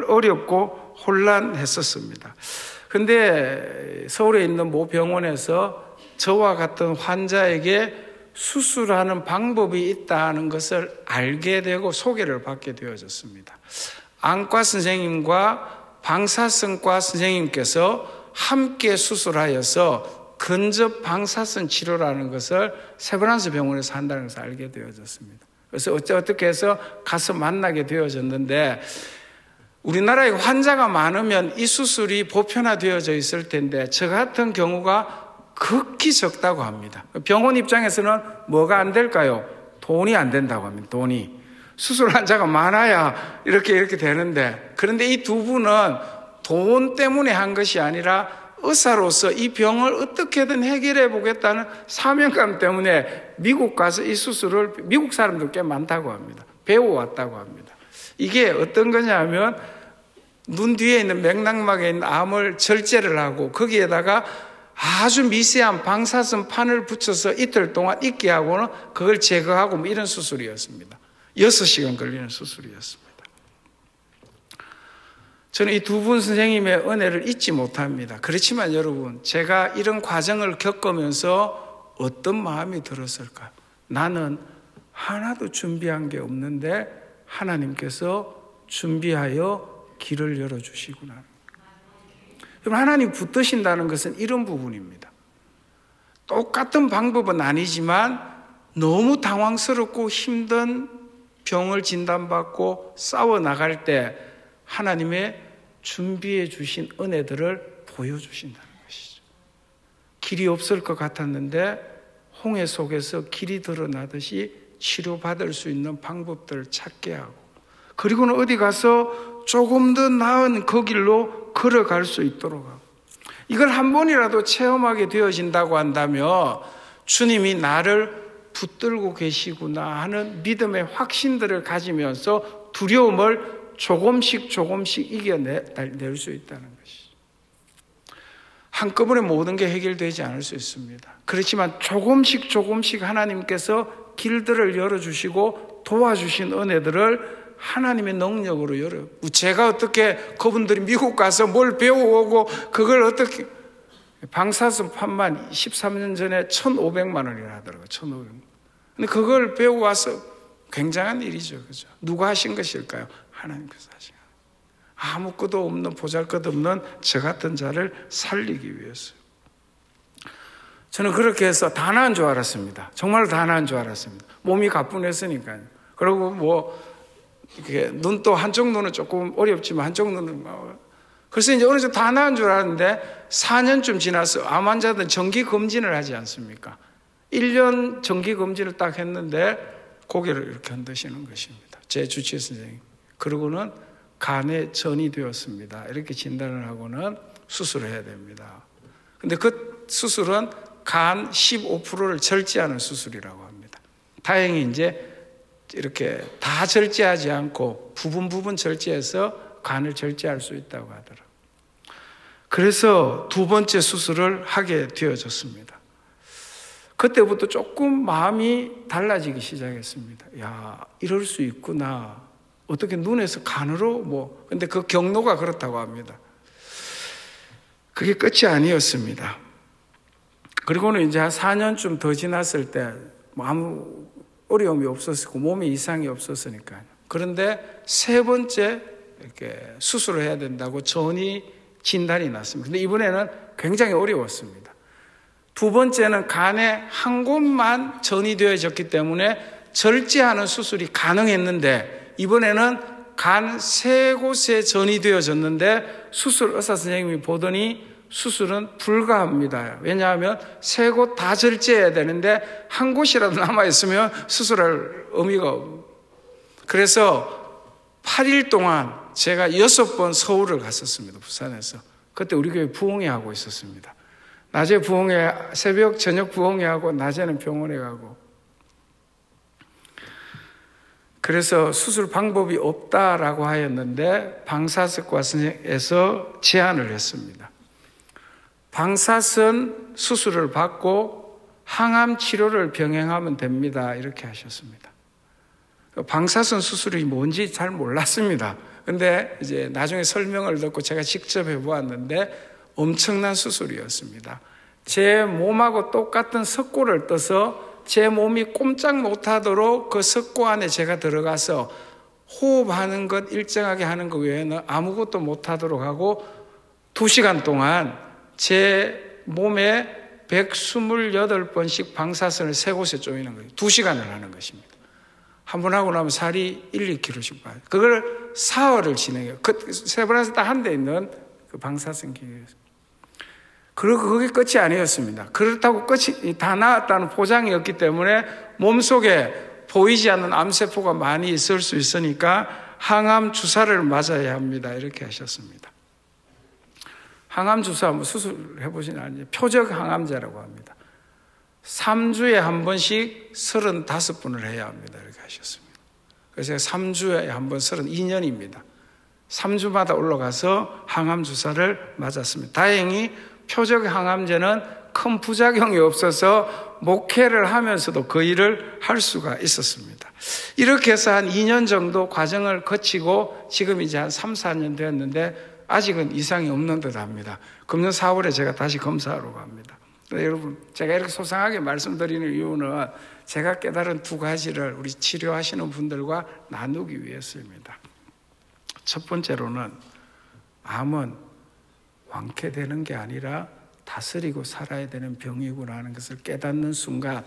어렵고 혼란했었습니다. 근데 서울에 있는 모 병원에서 저와 같은 환자에게 수술하는 방법이 있다는 것을 알게 되고 소개를 받게 되어졌습니다. 안과 선생님과 방사선과 선생님께서 함께 수술하여서 근접 방사선 치료라는 것을 세브란스 병원에서 한다는 것을 알게 되어졌습니다. 그래서 어떻게 해서 가서 만나게 되어졌는데, 우리나라에 환자가 많으면 이 수술이 보편화되어져 있을 텐데 저 같은 경우가 극히 적다고 합니다. 병원 입장에서는 뭐가 안 될까요? 돈이 안 된다고 합니다. 돈이. 수술 환자가 많아야 이렇게 되는데, 그런데 이 두 분은 돈 때문에 한 것이 아니라 의사로서 이 병을 어떻게든 해결해 보겠다는 사명감 때문에 미국 가서 이 수술을, 미국 사람들 꽤 많다고 합니다. 배워왔다고 합니다. 이게 어떤 거냐면 눈 뒤에 있는 맥락막에 있는 암을 절제를 하고 거기에다가 아주 미세한 방사선 판을 붙여서 이틀 동안 있게 하고는 그걸 제거하고 뭐 이런 수술이었습니다. 6시간 걸리는 수술이었습니다. 저는 이 두 분 선생님의 은혜를 잊지 못합니다. 그렇지만 여러분, 제가 이런 과정을 겪으면서 어떤 마음이 들었을까요? 나는 하나도 준비한 게 없는데 하나님께서 준비하여 길을 열어주시구나. 그럼 하나님 붙드신다는 것은 이런 부분입니다. 똑같은 방법은 아니지만 너무 당황스럽고 힘든 병을 진단받고 싸워나갈 때 하나님의 준비해 주신 은혜들을 보여주신다는 것이죠. 길이 없을 것 같았는데 홍해 속에서 길이 드러나듯이 치료받을 수 있는 방법들을 찾게 하고, 그리고는 어디 가서 조금 더 나은 그 길로 걸어갈 수 있도록 하고, 이걸 한 번이라도 체험하게 되어진다고 한다면 주님이 나를 붙들고 계시구나 하는 믿음의 확신들을 가지면서 두려움을 조금씩 이겨낼 수 있다는 것이죠. 한꺼번에 모든 게 해결되지 않을 수 있습니다. 그렇지만 조금씩 하나님께서 길들을 열어주시고 도와주신 은혜들을 하나님의 능력으로 제가 어떻게 그분들이 미국 가서 뭘 배워오고 그걸 어떻게, 방사선 판만 13년 전에 1,500만 원이라 하더라고요. 1,500만 원. 근데 그걸 배워와서 굉장한 일이죠. 그죠? 누가 하신 것일까요? 하나님께서 하신 아무것도 없는 보잘것없는 저 같은 자를 살리기 위해서. 저는 그렇게 해서 다 나은 줄 알았습니다. 정말 다 나은 줄 알았습니다. 몸이 가뿐했으니까요. 그리고 뭐 이렇게 눈도 한쪽 눈은 조금 어렵지만 한쪽 눈은 그래서 이제 어느 정도 다 나은 줄 알았는데 4년쯤 지나서 암 환자들은 정기 검진을 하지 않습니까? 1년 정기 검진을 딱 했는데 고개를 이렇게 흔드시는 것입니다. 제 주치의 선생님. 그러고는 간에 전이 되었습니다. 이렇게 진단을 하고는 수술을 해야 됩니다. 근데 그 수술은 간 15%를 절제하는 수술이라고 합니다. 다행히 이제 이렇게 다 절제하지 않고 부분 절제해서 간을 절제할 수 있다고 하더라고요. 그래서 두 번째 수술을 하게 되어졌습니다. 그때부터 조금 마음이 달라지기 시작했습니다. 야, 이럴 수 있구나. 어떻게 눈에서 간으로 근데 그 경로가 그렇다고 합니다. 그게 끝이 아니었습니다. 그리고는 이제 한 4년쯤 더 지났을 때 아무 어려움이 없었고 몸에 이상이 없었으니까요. 그런데 세 번째 이렇게 수술을 해야 된다고 전이 진단이 났습니다. 근데 이번에는 굉장히 어려웠습니다. 두 번째는 간에 한 곳만 전이 되어졌기 때문에 절제하는 수술이 가능했는데 이번에는 간 세 곳에 전이 되어졌는데 수술 의사 선생님이 보더니 수술은 불가합니다. 왜냐하면 세 곳 다 절제해야 되는데 한 곳이라도 남아있으면 수술할 의미가 없고 그래서 8일 동안 제가 6번 서울을 갔었습니다. 부산에서. 그때 우리 교회 부흥회 하고 있었습니다. 낮에 부흥회, 새벽 저녁 부흥회 하고 낮에는 병원에 가고 그래서 수술 방법이 없다라고 하였는데 방사선과에서 제안을 했습니다. 방사선 수술을 받고 항암 치료를 병행하면 됩니다. 이렇게 하셨습니다. 방사선 수술이 뭔지 잘 몰랐습니다. 근데 이제 나중에 설명을 듣고 제가 직접 해보았는데 엄청난 수술이었습니다. 제 몸하고 똑같은 석고를 떠서 제 몸이 꼼짝 못하도록 그 석고 안에 제가 들어가서 호흡하는 것 일정하게 하는 것 외에는 아무것도 못하도록 하고 2시간 동안 제 몸에 128번씩 방사선을 세 곳에 쪼이는 거예요. 2시간을 하는 것입니다. 한 번 하고 나면 살이 2kg씩 빠져요. 그걸 사흘을 진행해요. 세 번 해서 딱 한 대 있는 그 방사선 기계에서. 그리고 그게 끝이 아니었습니다. 그렇다고 끝이 다 나았다는 포장이었기 때문에 몸속에 보이지 않는 암세포가 많이 있을 수 있으니까 항암 주사를 맞아야 합니다. 이렇게 하셨습니다. 항암 주사 한번 수술해 보시나 아니요. 표적 항암제라고 합니다. 3주에 한 번씩 35번을 해야 합니다. 이렇게 하셨습니다. 그래서 3주에 한 번 32년입니다. 3주마다 올라가서 항암 주사를 맞았습니다. 다행히 표적 항암제는 큰 부작용이 없어서 목회를 하면서도 그 일을 할 수가 있었습니다. 이렇게 해서 한 2년 정도 과정을 거치고 지금 이제 한 3, 4년 되었는데 아직은 이상이 없는 듯 합니다. 금년 4월에 제가 다시 검사하러 갑니다. 여러분, 제가 이렇게 소상하게 말씀드리는 이유는 제가 깨달은 두 가지를 우리 치료하시는 분들과 나누기 위해서입니다. 첫 번째로는 암은 완쾌되는 게 아니라 다스리고 살아야 되는 병이구나 하는 것을 깨닫는 순간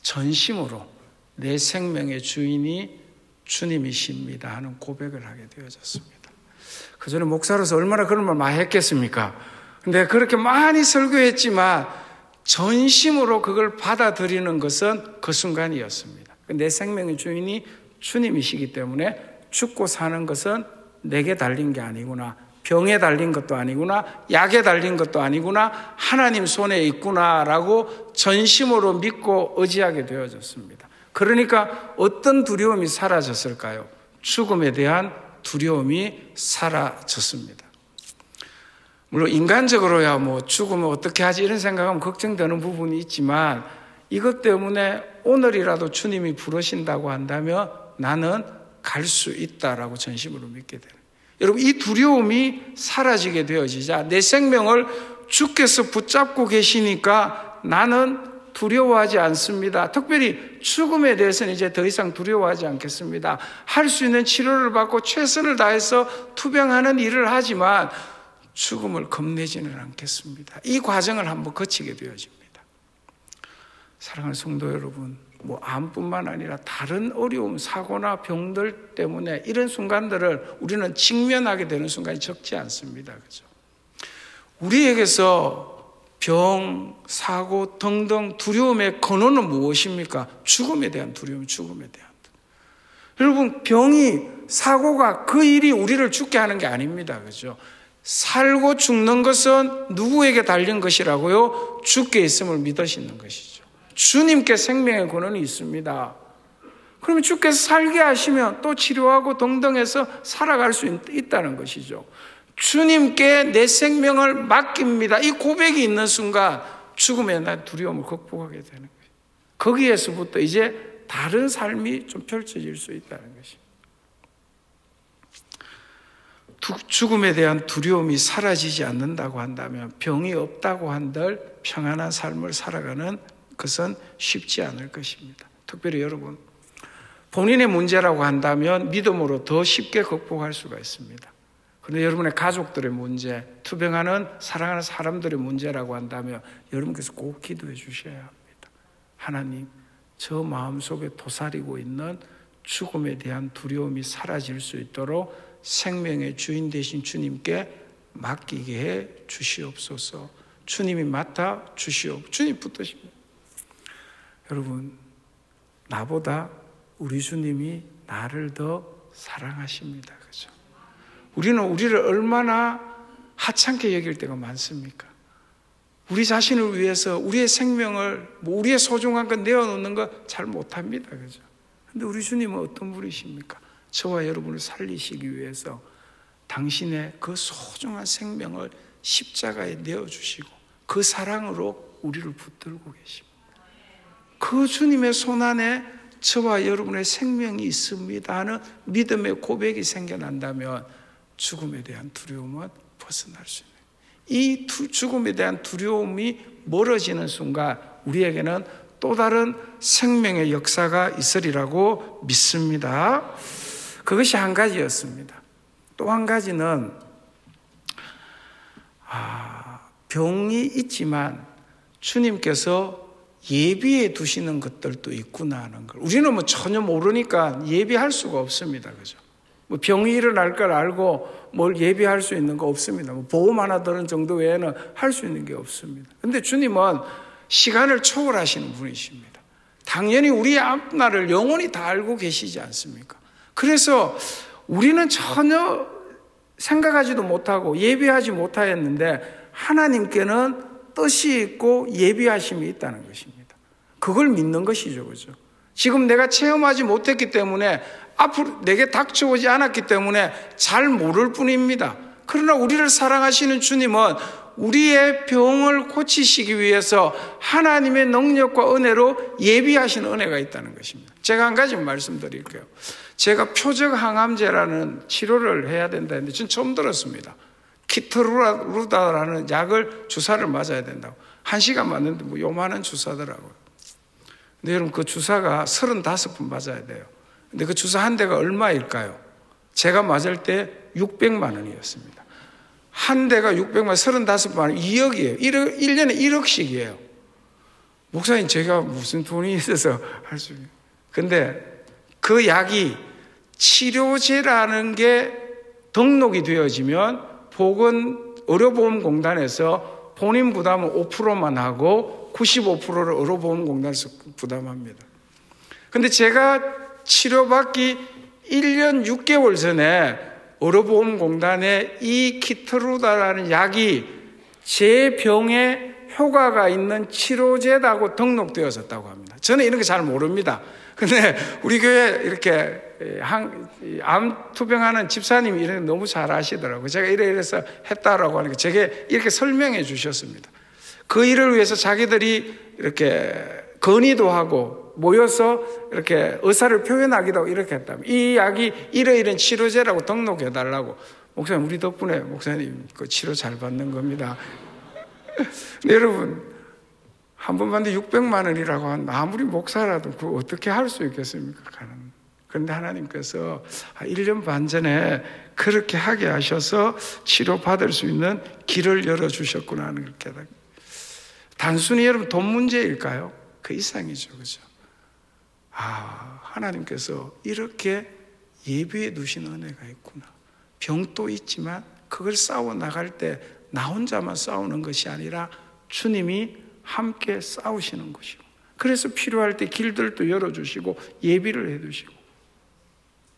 전심으로 내 생명의 주인이 주님이십니다 하는 고백을 하게 되어졌습니다. 그전에 목사로서 얼마나 그런 말 많이 했겠습니까? 근데 그렇게 많이 설교했지만 전심으로 그걸 받아들이는 것은 그 순간이었습니다. 내 생명의 주인이 주님이시기 때문에 죽고 사는 것은 내게 달린 게 아니구나. 병에 달린 것도 아니구나. 약에 달린 것도 아니구나. 하나님 손에 있구나라고 전심으로 믿고 의지하게 되어졌습니다. 그러니까 어떤 두려움이 사라졌을까요? 죽음에 대한 두려움이 사라졌습니다. 물론 인간적으로야 죽으면 어떻게 하지 이런 생각하면 걱정되는 부분이 있지만 이것 때문에 오늘이라도 주님이 부르신다고 한다면 나는 갈 수 있다라고 전심으로 믿게 되는. 여러분, 이 두려움이 사라지게 되어지자 내 생명을 주께서 붙잡고 계시니까 나는 두려워하지 않습니다. 특별히 죽음에 대해서는 이제 더 이상 두려워하지 않겠습니다. 할 수 있는 치료를 받고 최선을 다해서 투병하는 일을 하지만 죽음을 겁내지는 않겠습니다. 이 과정을 한번 거치게 되어집니다. 사랑하는 성도 여러분, 암뿐만 아니라 다른 어려움, 사고나 병들 때문에 이런 순간들을 우리는 직면하게 되는 순간이 적지 않습니다. 그죠? 우리에게서 병, 사고 등등 두려움의 근원은 무엇입니까? 죽음에 대한 두려움, 죽음에 대한 두려움. 여러분, 병이, 사고가 그 일이 우리를 죽게 하는 게 아닙니다. 그죠? 살고 죽는 것은 누구에게 달린 것이라고요? 주께 있음을 믿으시는 것이죠. 주님께 생명의 근원이 있습니다. 그러면 주께서 살게 하시면 또 치료하고 등등해서 살아갈 수 있다는 것이죠. 주님께 내 생명을 맡깁니다. 이 고백이 있는 순간 죽음에 대한 두려움을 극복하게 되는 거예요. 거기에서부터 이제 다른 삶이 좀 펼쳐질 수 있다는 것입니다. 죽음에 대한 두려움이 사라지지 않는다고 한다면, 병이 없다고 한들 평안한 삶을 살아가는 것은 쉽지 않을 것입니다. 특별히 여러분, 본인의 문제라고 한다면 믿음으로 더 쉽게 극복할 수가 있습니다. 그런데 여러분의 가족들의 문제, 투병하는 사랑하는 사람들의 문제라고 한다면 여러분께서 꼭 기도해 주셔야 합니다. 하나님, 저 마음속에 도사리고 있는 죽음에 대한 두려움이 사라질 수 있도록 생명의 주인 되신 주님께 맡기게 해 주시옵소서. 주님이 맡아 주시옵소서. 주님 붙드십니다. 여러분, 나보다 우리 주님이 나를 더 사랑하십니다. 그죠? 우리는 우리를 얼마나 하찮게 여길 때가 많습니까? 우리 자신을 위해서 우리의 생명을, 우리의 소중한 것 내어놓는 거 잘 못합니다. 그죠? 근데 우리 주님은 어떤 분이십니까? 저와 여러분을 살리시기 위해서 당신의 그 소중한 생명을 십자가에 내어주시고 그 사랑으로 우리를 붙들고 계십니다. 그 주님의 손안에 저와 여러분의 생명이 있습니다 하는 믿음의 고백이 생겨난다면 죽음에 대한 두려움은 벗어날 수 있는, 이 죽음에 대한 두려움이 멀어지는 순간 우리에게는 또 다른 생명의 역사가 있으리라고 믿습니다. 그것이 한 가지였습니다. 또 한 가지는 병이 있지만 주님께서 예비해 두시는 것들도 있구나 하는 걸 우리는 전혀 모르니까 예비할 수가 없습니다. 그죠? 병이 일어날 걸 알고 뭘 예비할 수 있는 거 없습니다. 보험 하나 드는 정도 외에는 할 수 있는 게 없습니다. 그런데 주님은 시간을 초월하시는 분이십니다. 당연히 우리의 앞날을 영원히 다 알고 계시지 않습니까? 그래서 우리는 전혀 생각하지도 못하고 예비하지 못하였는데 하나님께는 뜻이 있고 예비하심이 있다는 것입니다. 그걸 믿는 것이죠. 그죠? 지금 내가 체험하지 못했기 때문에 앞으로 내게 닥쳐오지 않았기 때문에 잘 모를 뿐입니다. 그러나 우리를 사랑하시는 주님은 우리의 병을 고치시기 위해서 하나님의 능력과 은혜로 예비하신 은혜가 있다는 것입니다. 제가 한 가지 말씀드릴게요. 제가 표적항암제라는 치료를 해야 된다 했는데 전 처음 들었습니다. 키트루다라는 약을 주사를 맞아야 된다고. 1시간 맞는데 요만한 주사더라고요. 근데 여러분, 그 주사가 35번 맞아야 돼요. 근데 그 주사 한 대가 얼마일까요? 제가 맞을 때 600만 원이었습니다. 한 대가 600만, 35만 원, 2억이에요. 1년에 1억씩이에요. 목사님, 제가 무슨 돈이 있어서 할 수 있어요. 근데 그 약이 치료제라는 게 등록이 되어지면 의료보험공단에서 본인 부담은 5%만 하고 95%를 의료보험공단에서 부담합니다. 근데 제가 치료받기 1년 6개월 전에 의료보험공단에 이 키트루다라는 약이 제 병에 효과가 있는 치료제라고 등록되어졌다고 합니다. 저는 이런 거 잘 모릅니다. 근데 우리 교회 이렇게 암 투병하는 집사님이 이런 거 너무 잘 아시더라고요. 제가 이래서 했다라고 하니까 제게 이렇게 설명해 주셨습니다. 그 일을 위해서 자기들이 이렇게 건의도 하고 모여서 이렇게 의사를 표현하기도 하고 이렇게 했다면 이 약이 이런 치료제라고 등록해 달라고. 목사님, 우리 덕분에 목사님 그 치료 잘 받는 겁니다. 근데 여러분, 한 번 받는데 600만 원이라고 하면 아무리 목사라도 그거 어떻게 할 수 있겠습니까? 그런데 하나님께서 1년 반 전에 그렇게 하게 하셔서 치료받을 수 있는 길을 열어주셨구나 하는 걸 깨닫게. 단순히 여러분 돈 문제일까요? 그 이상이죠. 그죠? 하나님께서 이렇게 예비해 두신 은혜가 있구나. 병도 있지만 그걸 싸워 나갈 때 나 혼자만 싸우는 것이 아니라 주님이 함께 싸우시는 것이고, 그래서 필요할 때 길들도 열어주시고 예비를 해두시고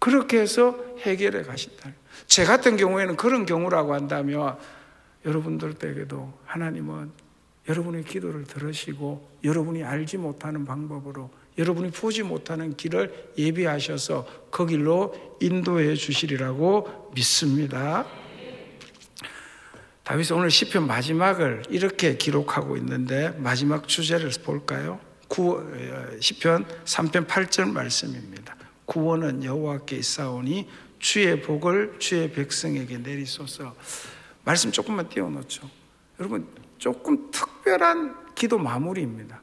그렇게 해서 해결해 가신다. 제 같은 경우에는 그런 경우라고 한다면 여러분들에게도 하나님은 여러분의 기도를 들으시고 여러분이 알지 못하는 방법으로 여러분이 보지 못하는 길을 예비하셔서 그 길로 인도해 주시리라고 믿습니다. 다윗은 오늘 시편 마지막을 이렇게 기록하고 있는데 마지막 주제를 볼까요? 시편 3편 8절 말씀입니다. 구원은 여호와께 있사오니 주의 복을 주의 백성에게 내리소서. 말씀 조금만 띄워놓죠. 여러분, 조금 특별한 기도 마무리입니다.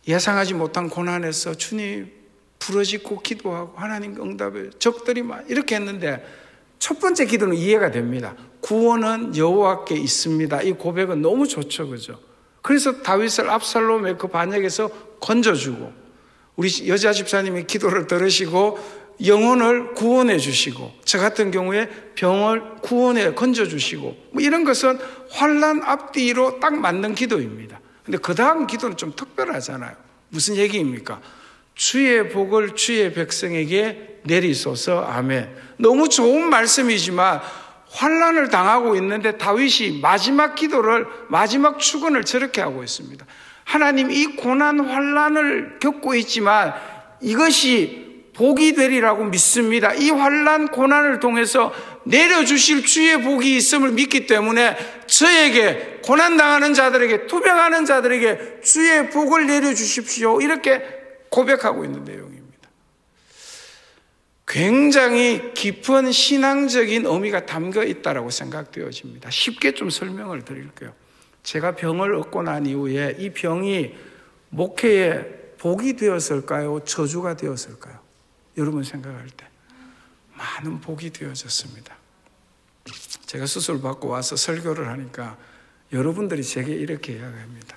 예상하지 못한 고난에서 주님 부르짖고 기도하고 하나님 응답해 적들이 막 이렇게 했는데 첫 번째 기도는 이해가 됩니다. 구원은 여호와께 있습니다. 이 고백은 너무 좋죠, 그죠? 그래서 다윗을 압살롬의 그 반역에서 건져주고 우리 여자 집사님이 기도를 들으시고 영혼을 구원해 주시고 저 같은 경우에 병을 구원해 건져주시고 뭐 이런 것은 환난 앞뒤로 딱 맞는 기도입니다. 근데 그 다음 기도는 좀 특별하잖아요. 무슨 얘기입니까? 주의 복을 주의 백성에게 내리소서. 아멘. 너무 좋은 말씀이지만 환난을 당하고 있는데 다윗이 마지막 기도를 마지막 축원을 저렇게 하고 있습니다. 하나님, 이 고난 환난을 겪고 있지만 이것이 복이 되리라고 믿습니다. 이 환난 고난을 통해서 내려주실 주의 복이 있음을 믿기 때문에 저에게 고난당하는 자들에게 투병하는 자들에게 주의 복을 내려주십시오. 이렇게 고백하고 있는 내용입니다. 굉장히 깊은 신앙적인 의미가 담겨 있다고 생각되어집니다. 쉽게 좀 설명을 드릴게요. 제가 병을 얻고 난 이후에 이 병이 목회에 복이 되었을까요? 저주가 되었을까요? 여러분 생각할 때 많은 복이 되어졌습니다. 제가 수술 받고 와서 설교를 하니까 여러분들이 제게 이렇게 이야기합니다.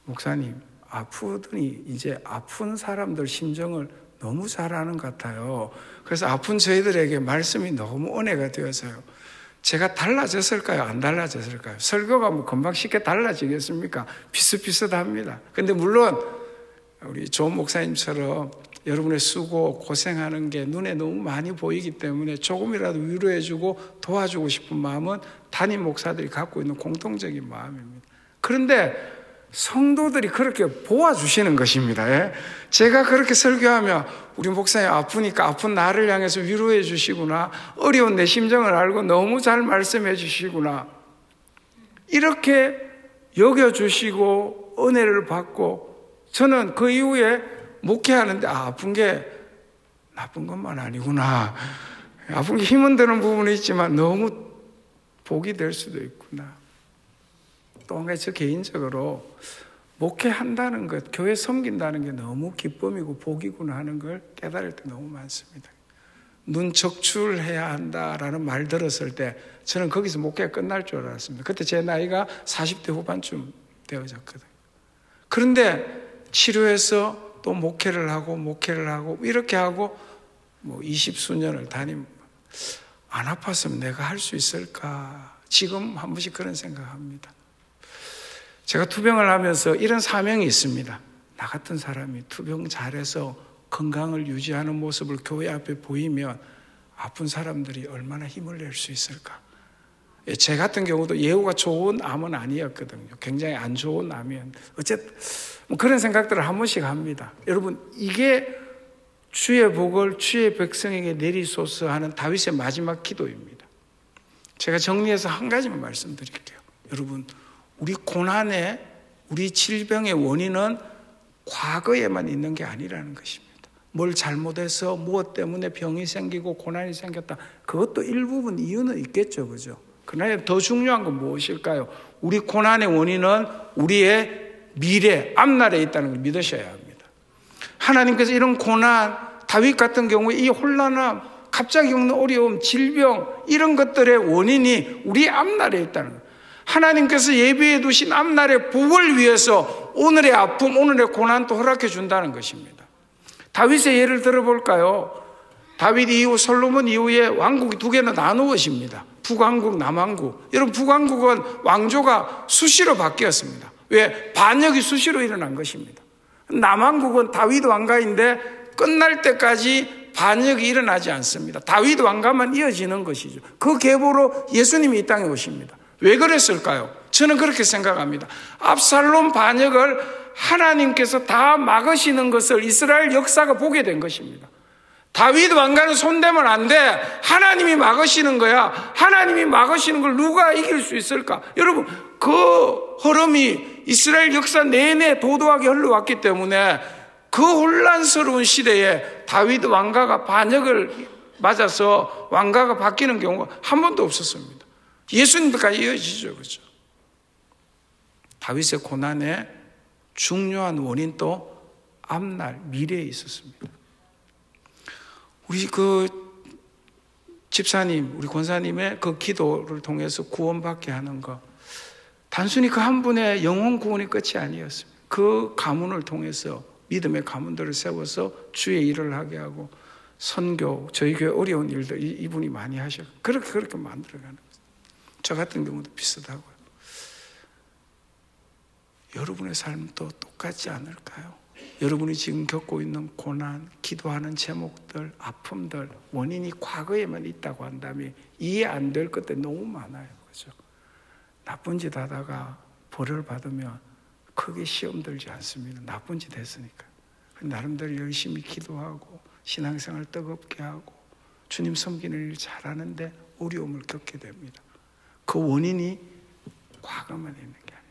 목사님, 아프더니 이제 아픈 사람들 심정을 너무 잘 아는 것 같아요. 그래서 아픈 저희들에게 말씀이 너무 은혜가 되어서요. 제가 달라졌을까요? 안 달라졌을까요? 설교가 뭐 금방 쉽게 달라지겠습니까? 비슷비슷합니다. 근데 물론 우리 조 목사님처럼 여러분의 수고, 고생하는 게 눈에 너무 많이 보이기 때문에 조금이라도 위로해주고 도와주고 싶은 마음은 담임 목사들이 갖고 있는 공통적인 마음입니다. 그런데 성도들이 그렇게 보아주시는 것입니다. 예? 제가 그렇게 설교하면 우리 목사님 아프니까 아픈 나를 향해서 위로해 주시구나, 어려운 내 심정을 알고 너무 잘 말씀해 주시구나, 이렇게 여겨주시고 은혜를 받고, 저는 그 이후에 목회하는데 아픈 게 나쁜 것만 아니구나, 아픈 게 힘은 드는 부분이 있지만 너무 복이 될 수도 있구나. 또 한 가지 저 개인적으로 목회한다는 것, 교회 섬긴다는 게 너무 기쁨이고 복이구나 하는 걸 깨달을 때 너무 많습니다. 눈 적출해야 한다라는 말 들었을 때 저는 거기서 목회가 끝날 줄 알았습니다. 그때 제 나이가 40대 후반쯤 되어졌거든요. 그런데 치료해서 또 목회를 하고 이렇게 하고 뭐 20수년을 다니면 안 아팠으면 내가 할 수 있을까? 지금 한 번씩 그런 생각합니다. 제가 투병을 하면서 이런 사명이 있습니다. 나 같은 사람이 투병 잘해서 건강을 유지하는 모습을 교회 앞에 보이면 아픈 사람들이 얼마나 힘을 낼 수 있을까? 제 같은 경우도 예후가 좋은 암은 아니었거든요. 굉장히 안 좋은 암이었는데 어쨌든 뭐 그런 생각들을 한 번씩 합니다. 여러분, 이게 주의 복을 주의 백성에게 내리소서 하는 다윗의 마지막 기도입니다. 제가 정리해서 한 가지만 말씀드릴게요. 여러분, 우리 고난의, 우리 질병의 원인은 과거에만 있는 게 아니라는 것입니다. 뭘 잘못해서 무엇 때문에 병이 생기고 고난이 생겼다, 그것도 일부분 이유는 있겠죠, 그죠? 그러나 더 중요한 건 무엇일까요? 우리 고난의 원인은 우리의 미래, 앞날에 있다는 걸 믿으셔야 합니다. 하나님께서 이런 고난, 다윗 같은 경우에 이 혼란함, 갑자기 겪는 어려움, 질병, 이런 것들의 원인이 우리 앞날에 있다는 거예요. 하나님께서 예비해 두신 앞날의 복을 위해서 오늘의 아픔, 오늘의 고난도 허락해 준다는 것입니다. 다윗의 예를 들어볼까요? 다윗 이후 솔로몬 이후에 왕국이 두 개로 나누어집니다. 북왕국, 남왕국. 여러분, 북왕국은 왕조가 수시로 바뀌었습니다. 왜? 반역이 수시로 일어난 것입니다. 남왕국은 다윗 왕가인데 끝날 때까지 반역이 일어나지 않습니다. 다윗 왕가만 이어지는 것이죠. 그 계보로 예수님이 이 땅에 오십니다. 왜 그랬을까요? 저는 그렇게 생각합니다. 압살롬 반역을 하나님께서 다 막으시는 것을 이스라엘 역사가 보게 된 것입니다. 다윗 왕가는 손대면 안 돼. 하나님이 막으시는 거야. 하나님이 막으시는 걸 누가 이길 수 있을까? 여러분, 그 흐름이 이스라엘 역사 내내 도도하게 흘러왔기 때문에 그 혼란스러운 시대에 다윗 왕가가 반역을 맞아서 왕가가 바뀌는 경우가 한 번도 없었습니다. 예수님까지 이어지죠. 그렇죠? 다윗의 고난의 중요한 원인도 앞날 미래에 있었습니다. 우리 그 집사님, 우리 권사님의 그 기도를 통해서 구원받게 하는 것, 단순히 그 한 분의 영혼 구원이 끝이 아니었습니다. 그 가문을 통해서 믿음의 가문들을 세워서 주의 일을 하게 하고 선교, 저희 교회 어려운 일들 이분이 많이 하셔. 그렇게 만들어가는 거예요. 저 같은 경우도 비슷하고요. 여러분의 삶도 똑같지 않을까요? 여러분이 지금 겪고 있는 고난, 기도하는 제목들, 아픔들, 원인이 과거에만 있다고 한다면 이해 안 될 것들 너무 많아요. 그렇죠? 나쁜 짓 하다가 벌을 받으면 크게 시험 들지 않습니다. 나쁜 짓 했으니까. 나름대로 열심히 기도하고 신앙생활 뜨겁게 하고 주님 섬기는 일 잘하는데 어려움을 겪게 됩니다. 그 원인이 과거만 있는 게 아니라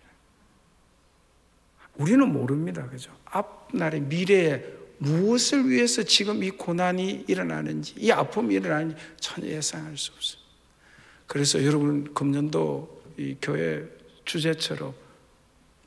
우리는 모릅니다. 그죠? 앞날의 미래에 무엇을 위해서 지금 이 고난이 일어나는지, 이 아픔이 일어나는지 전혀 예상할 수 없어요. 그래서 여러분, 금년도 이 교회 주제처럼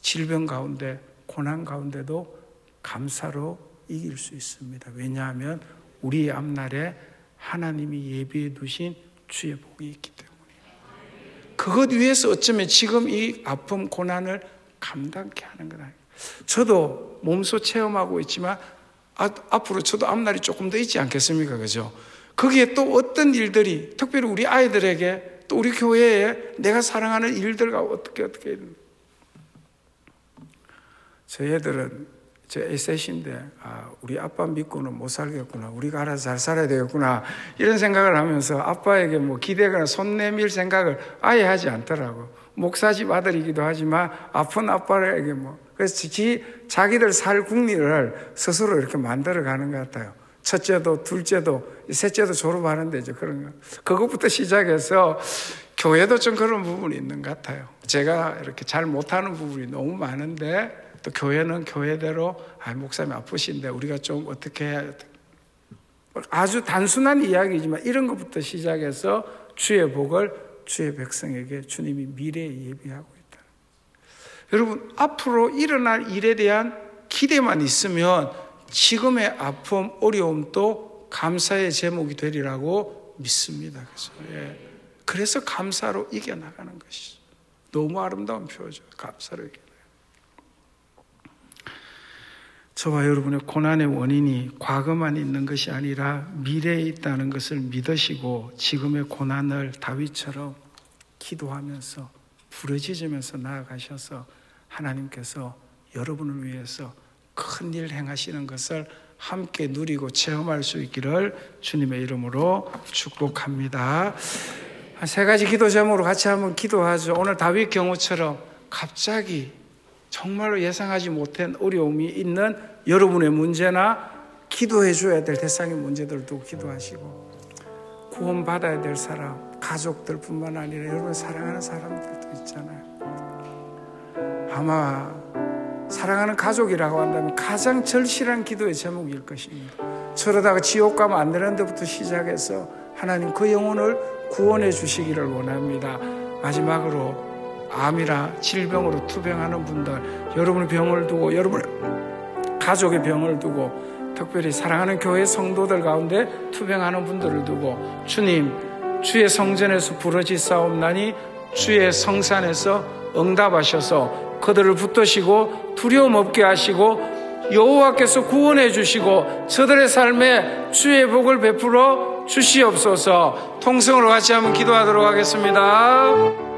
질병 가운데, 고난 가운데도 감사로 이길 수 있습니다. 왜냐하면 우리 앞날에 하나님이 예비해 두신 주의 복이 있기 때문이에요. 그것 위해서 어쩌면 지금 이 아픔, 고난을 감당케 하는 건 아니에요. 저도 몸소 체험하고 있지만 앞으로 저도 앞날이 조금 더 있지 않겠습니까? 그죠? 거기에 또 어떤 일들이, 특별히 우리 아이들에게 또 우리 교회에 내가 사랑하는 일들과 어떻게 저희 애들은 저 셋인데 우리 아빠 믿고는 못 살겠구나, 우리가 알아서 잘 살아야 되겠구나, 이런 생각을 하면서 아빠에게 뭐 기대거나 손 내밀 생각을 아예 하지 않더라고. 목사집 아들이기도 하지만 아픈 아빠에게 그래서 자기들 살 국리를 스스로 이렇게 만들어가는 것 같아요. 첫째도 둘째도 셋째도 졸업하는데 이제 그런 거, 그것부터 시작해서 교회도 좀 그런 부분이 있는 것 같아요. 제가 이렇게 잘 못하는 부분이 너무 많은데 또 교회는 교회대로 목사님 아프신데 우리가 좀 어떻게 해야, 아주 단순한 이야기지만 이런 것부터 시작해서 주의 복을 주의 백성에게 주님이 미래에 예비하고 있다. 여러분, 앞으로 일어날 일에 대한 기대만 있으면 지금의 아픔, 어려움도 감사의 제목이 되리라고 믿습니다. 그래서 감사로 이겨나가는 것이죠. 너무 아름다운 표죠. 감사로 이겨나가는. 저와 여러분의 고난의 원인이 과거만 있는 것이 아니라 미래에 있다는 것을 믿으시고 지금의 고난을 다윗처럼 기도하면서 부르짖으면서 나아가셔서 하나님께서 여러분을 위해서 큰 일 행하시는 것을 함께 누리고 체험할 수 있기를 주님의 이름으로 축복합니다. 세 가지 기도 제목으로 같이 한번 기도하죠. 오늘 다윗 경우처럼 갑자기 정말로 예상하지 못한 어려움이 있는 여러분의 문제나 기도해 줘야 될 대상의 문제들도 기도하시고, 구원받아야 될 사람, 가족들뿐만 아니라 여러분 사랑하는 사람들도 있잖아요. 아마 사랑하는 가족이라고 한다면 가장 절실한 기도의 제목일 것입니다. 저러다가 지옥 가면 안 되는 데부터 시작해서 하나님 그 영혼을 구원해 주시기를 원합니다. 마지막으로 암이나 질병으로 투병하는 분들, 여러분의 병을 두고, 여러분의 가족의 병을 두고, 특별히 사랑하는 교회 성도들 가운데 투병하는 분들을 두고, 주님, 주의 성전에서 부르짖사옵나니 주의 성산에서 응답하셔서 그들을 붙드시고 두려움 없게 하시고 여호와께서 구원해 주시고 저들의 삶에 주의 복을 베풀어 주시옵소서. 통성으로 같이 한번 기도하도록 하겠습니다.